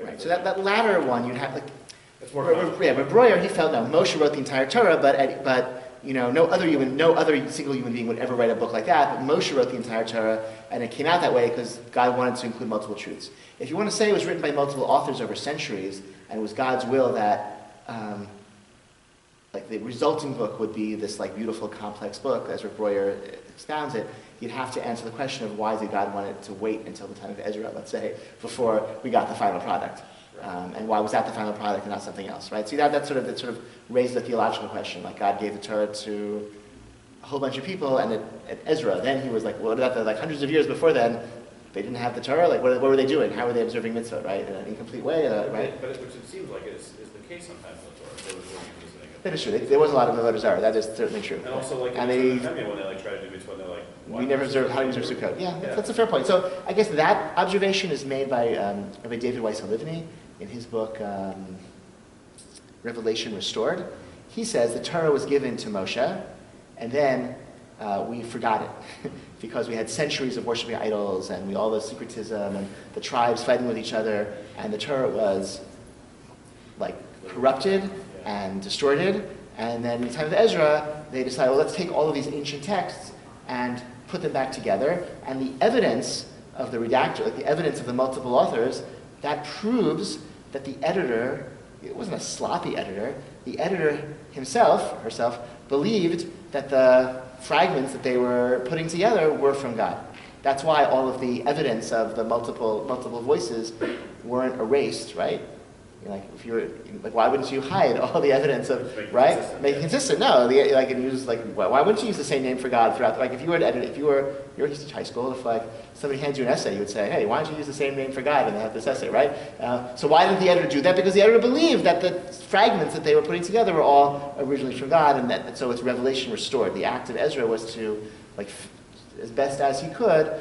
Right. So that latter one, you'd have like. It's more. But Breuer, he felt no. Moshe wrote the entire Torah, but no other single human being would ever write a book like that. But Moshe wrote the entire Torah, and it came out that way because God wanted to include multiple truths. If you want to say it was written by multiple authors over centuries, and it was God's will that. Like the resulting book would be this like beautiful complex book, as Rabbi Breuer expounds it, you'd have to answer the question of why did God want it to wait until the time of Ezra, let's say, before we got the final product, and why was that the final product and not something else, right? So that sort of raised the theological question, like God gave the Torah to a whole bunch of people, and at Ezra, then he was like, well, what about the like hundreds of years before then? They didn't have the Torah. Like, what were they doing? How were they observing mitzvah, right? In an incomplete way, right? But which it seems like is the case sometimes with the Torah. That is true. There was a lot of avodah zarah. That is certainly true. And also, like, and when they like try to do mitzvah, they're like, we never observe how do you observe Sukkot. Yeah, that's a fair point. So I guess that observation is made by Rabbi David Weiss Halivni in his book Revelation Restored. He says the Torah was given to Moshe, and then we forgot it because we had centuries of worshiping idols and all the syncretism and the tribes fighting with each other, and the Torah was like corrupted and distorted, and then in the time of Ezra, they decided, well, let's take all of these ancient texts and put them back together, and the evidence of the redactor, like the evidence of the multiple authors, that proves that the editor, it wasn't a sloppy editor, the editor herself, believed that the fragments that they were putting together were from God. That's why all of the evidence of the multiple voices weren't erased, right? Like if you were like, why wouldn't you hide all the evidence of make it consistent? No, why wouldn't you use the same name for God throughout? Like if you were to edit, you're in high school, if like somebody hands you an essay, you would say, hey, why don't you use the same name for God and have this essay, right? So why didn't the editor do that? Because the editor believed that the fragments that they were putting together were all originally from God, and so it's revelation restored. The act of Ezra was to as best as he could.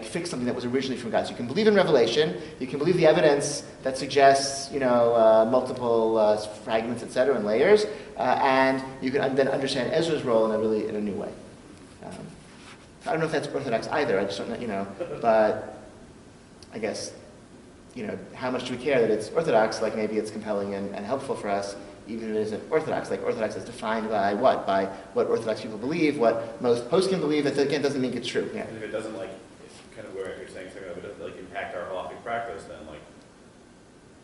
Fix something that was originally from God. So you can believe in revelation, you can believe the evidence that suggests, multiple fragments, etc., and layers, and you can then understand Ezra's role in a new way. I don't know if that's Orthodox either. I just don't know, but I guess, how much do we care that it's Orthodox? Like maybe it's compelling and helpful for us, even if it isn't Orthodox. Like Orthodox is defined by what? By what Orthodox people believe, what most posts can believe. That again doesn't mean it's true. Yeah. And if it doesn't kind of where you're saying something that doesn't impact our halachic practice,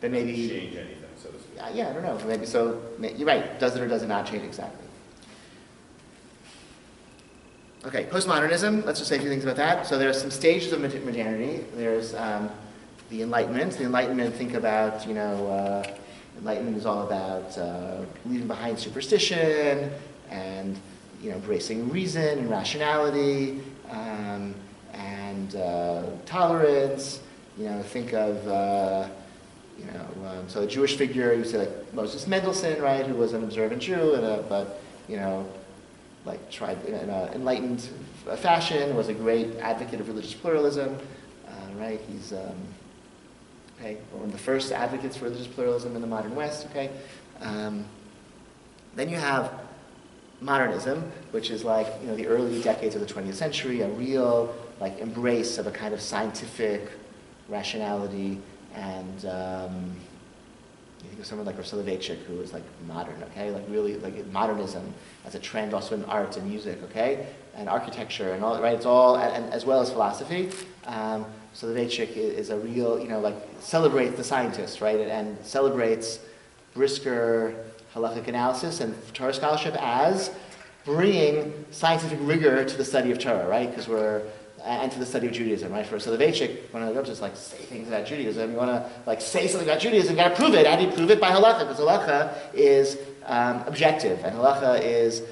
then maybe change anything, so to speak. Yeah, I don't know. Maybe so. You're right. Does it or does it not change exactly? Okay, postmodernism. Let's just say a few things about that. So there are some stages of modernity. There's the Enlightenment. The Enlightenment. Think about Enlightenment is all about leaving behind superstition and embracing reason and rationality. and tolerance. Think of so a Jewish figure, you say like Moses Mendelssohn, right, who was an observant Jew, but like tried in an enlightened fashion, was a great advocate of religious pluralism, right? He's one of the first advocates for religious pluralism in the modern West. Okay, then you have modernism, which is like the early decades of the 20th century, a real like embrace of a kind of scientific rationality, and you think of someone like Russilevechik, who was like modern, okay, like really like modernism as a trend also in art and music, okay, and architecture and all, right? It's all, and as well as philosophy. Russilevechik is a real, like celebrates the scientists, right, and celebrates brisker halachic analysis and Torah scholarship as bringing scientific rigor to the study of Torah, right? And to the study of Judaism, right? For Russilevechik, when I don't just like say things about Judaism, you want to like say something about Judaism, you got to prove it. How do you prove it? By halacha, because halacha is objective, and halacha is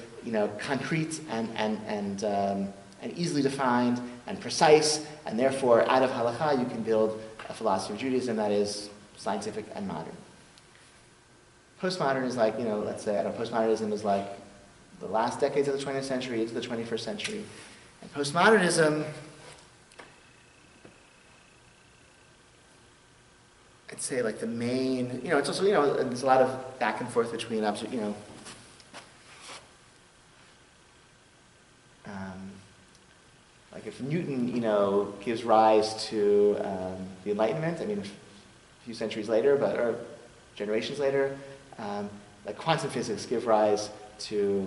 concrete and easily defined and precise, and therefore out of halacha you can build a philosophy of Judaism that is scientific and modern. Postmodern is like, let's say, postmodernism is like the last decades of the 20th century into the 21st century. And postmodernism, I'd say like the main, it's also, there's a lot of back and forth between, like if Newton, gives rise to the Enlightenment, a few centuries later, or generations later, like quantum physics give rise to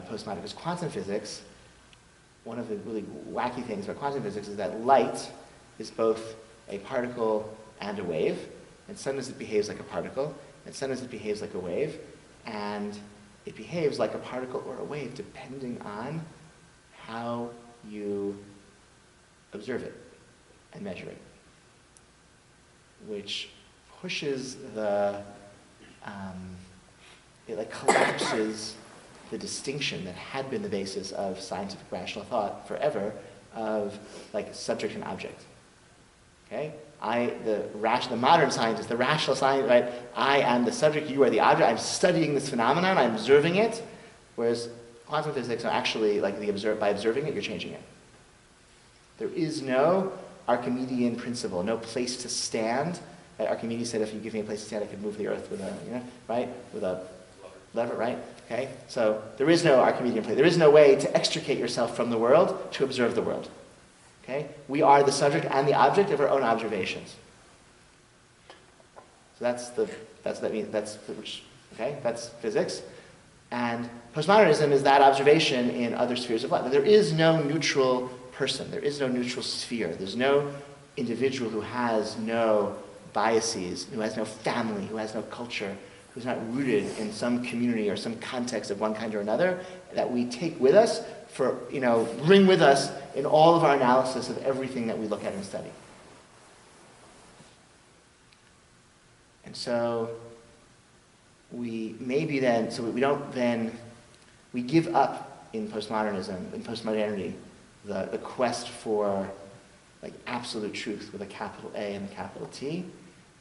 postmodern. Because quantum physics, one of the really wacky things about quantum physics is that light is both a particle and a wave, and sometimes it behaves like a particle, and sometimes it behaves like a wave, and it behaves like a particle or a wave depending on how you observe it and measure it, which pushes it like collapses the distinction that had been the basis of scientific rational thought forever of like subject and object. Okay? The modern scientist, the rational scientist, right? I am the subject, you are the object. I'm studying this phenomenon, I'm observing it. Whereas quantum physics are actually like by observing it, you're changing it. There is no Archimedean principle, no place to stand. Right? Archimedes said, if you give me a place to stand, I could move the earth with a lever, right? Okay? So there is no Archimedean place. There is no way to extricate yourself from the world to observe the world. Okay? We are the subject and the object of our own observations. So that's physics. And postmodernism is that observation in other spheres of life. There is no neutral person. There is no neutral sphere. There's no individual who has no biases, who has no family, who has no culture, who's not rooted in some community or some context of one kind or another, that we take with us bring with us in all of our analysis of everything that we look at and study. And so we give up in postmodernism, in postmodernity, the quest for like absolute truth with a capital A and a capital T.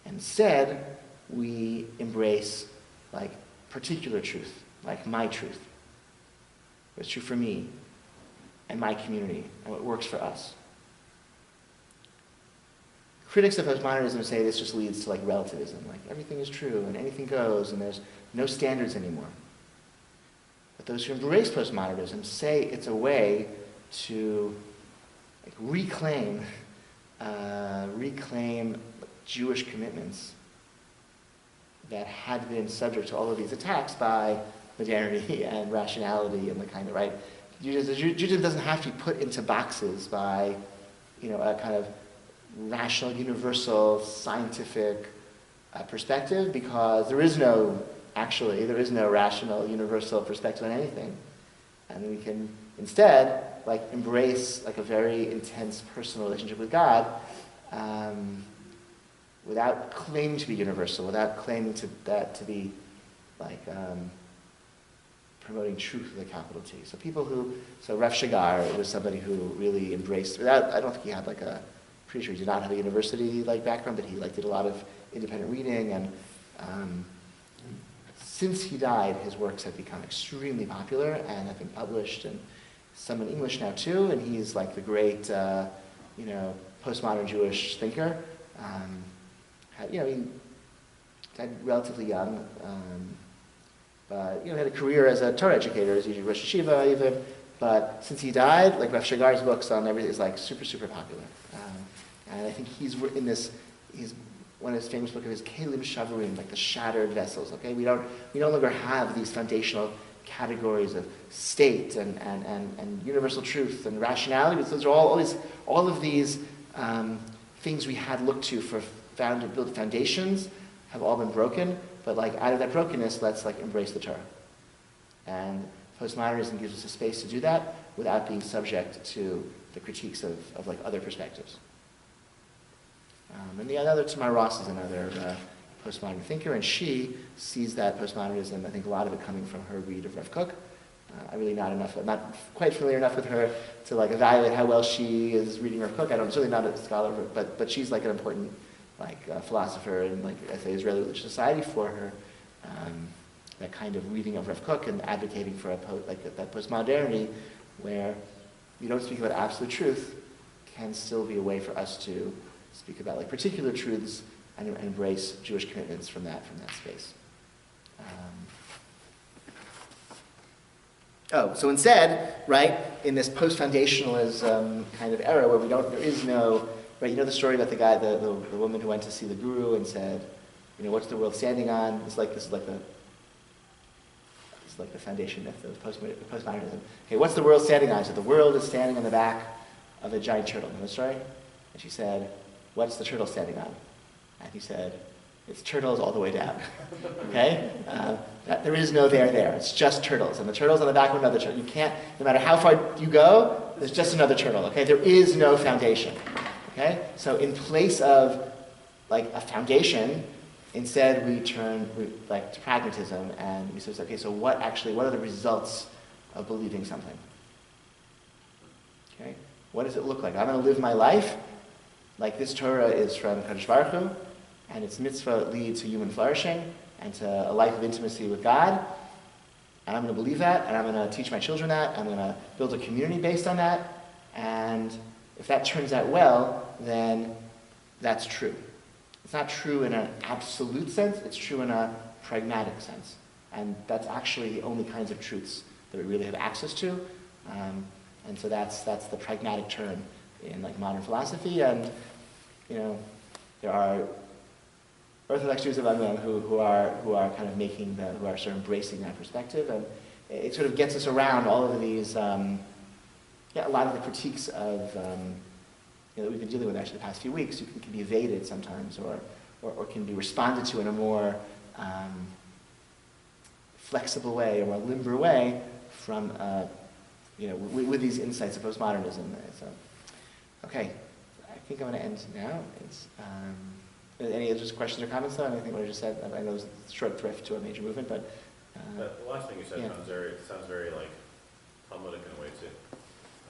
Instead, we embrace like particular truth, like my truth. What's true for me and my community and what works for us. Critics of postmodernism say this just leads to like relativism, like everything is true and anything goes and there's no standards anymore. But those who embrace postmodernism say it's a way to like reclaim Jewish commitments that had been subject to all of these attacks by modernity and rationality and the kind of, right? Judaism doesn't have to be put into boxes by, a kind of rational, universal, scientific perspective, because there is no rational, universal perspective on anything. And we can instead like embrace like a very intense personal relationship with God without claiming to be universal, without claiming to be like promoting truth with a capital T. So Rav Shigar was somebody who really embraced, I don't think he had pretty sure he did not have a university-like background, but he did a lot of independent reading, and since he died, his works have become extremely popular and have been published, and some in English now too, and he's the great, postmodern Jewish thinker. He died relatively young, but had a career as a Torah educator, as usually Rosh Yeshiva even. But since he died, Rav Shigar's books on everything is super, super popular. And I think he's in this. One of his famous books is Kelim Shavarim, the shattered vessels. Okay, we no longer have these foundational categories of state and universal truth and rationality. Those are all of these things we had looked to for build foundations have all been broken. But out of that brokenness, let's embrace the Torah. And postmodernism gives us a space to do that without being subject to the critiques of other perspectives. And the other, Tamar Ross, is another postmodern thinker, and she sees that postmodernism, I think a lot of it coming from her read of Rav Kook. I'm not quite familiar enough with her to evaluate how well she is reading Rav Kook. I'm certainly not a scholar, but she's an important philosopher in the Israeli Religious Society for her that kind of reading of Rav Kook and advocating for that postmodernity where we don't speak about absolute truth can still be a way for us to speak about particular truths and embrace Jewish commitments from that space. So instead, right, in this post-foundationalism kind of era where there is no, right, the story about the guy, the woman who went to see the guru and said, what's the world standing on? This is the foundation myth of postmodernism. Okay, what's the world standing on? So the world is standing on the back of a giant turtle. You know the story? And she said, what's the turtle standing on? And he said, it's turtles all the way down. Okay? There is no there. It's just turtles. And the turtle's on the back of another turtle. You can't, no matter how far you go, there's just another turtle. Okay? There is no foundation. Okay? So in place of a foundation, instead we turn to pragmatism and we say, okay, so what are the results of believing something? Okay? What does it look like? I'm going to live my life like this Torah is from Kadosh Baruch Hu, and its mitzvah leads to human flourishing and to a life of intimacy with God. And I'm going to believe that, and I'm going to teach my children that. I'm going to build a community based on that. And if that turns out well, then that's true. It's not true in an absolute sense. It's true in a pragmatic sense. And that's actually the only kinds of truths that we really have access to. And so that's the pragmatic term in modern philosophy. And there are Orthodox Jews of Amman who are kind of who are sort of embracing that perspective, and it sort of gets us around all of these, a lot of the critiques of that we've been dealing with actually the past few weeks. You can be evaded sometimes, or can be responded to in a more flexible way, or more limber way from with these insights of postmodernism. So, okay, I think I'm going to end now. Any other questions or comments on anything what I just said? I know it was a short thrift to a major movement, but... the last thing you said sounds very Talmudic in a way too.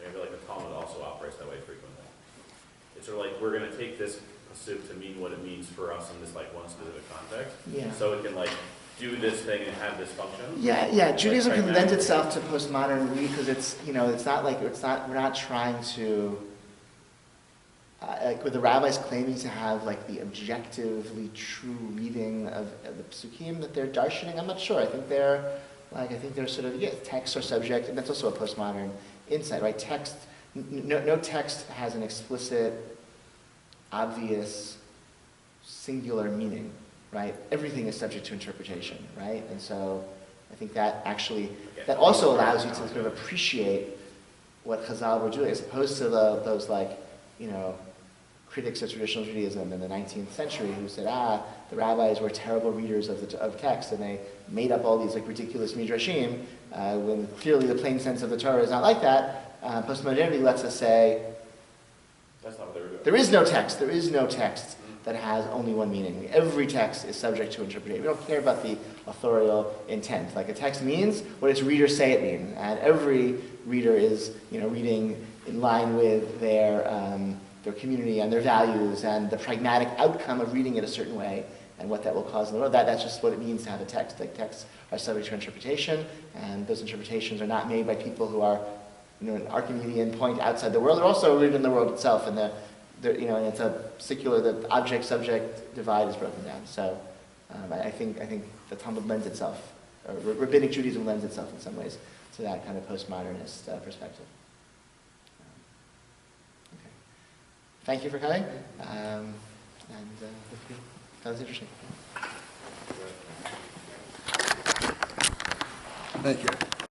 I feel like the Talmud also operates that way frequently. It's sort of we're going to take this pasuk to mean what it means for us in this one specific context. Yeah. So it can do this thing and have this function. Yeah. Judaism can lend itself to postmodern because it's we're not trying to. With the rabbis claiming to have the objectively true reading of the psukim that they're darshaning, I'm not sure. I think they're sort of text or subject, and that's also a postmodern insight, right? Text, no text has an explicit, obvious, singular meaning, right? Everything is subject to interpretation, right? And so I think that also allows you to sort of appreciate what Chazal were doing, as opposed to those critics of traditional Judaism in the 19th century who said, the rabbis were terrible readers of text, and they made up all these ridiculous midrashim, when clearly the plain sense of the Torah is not like that. Postmodernity lets us say, that's not what they were doing. There is no text. that has only one meaning. Every text is subject to interpretation. We don't care about the authorial intent. Like a text means what its readers say it means, and every reader is, reading in line with their community and their values and the pragmatic outcome of reading it a certain way and what that will cause in the world. That's just what it means to have a text. Like texts are subject to interpretation, and those interpretations are not made by people who are, an Archimedean point outside the world. They're also rooted in the world itself, and and it's a secular. The object-subject divide is broken down. So, I think the Talmud lends itself, or rabbinic Judaism lends itself in some ways to that kind of postmodernist perspective. Okay. Thank you for coming, and that was interesting. Thank you.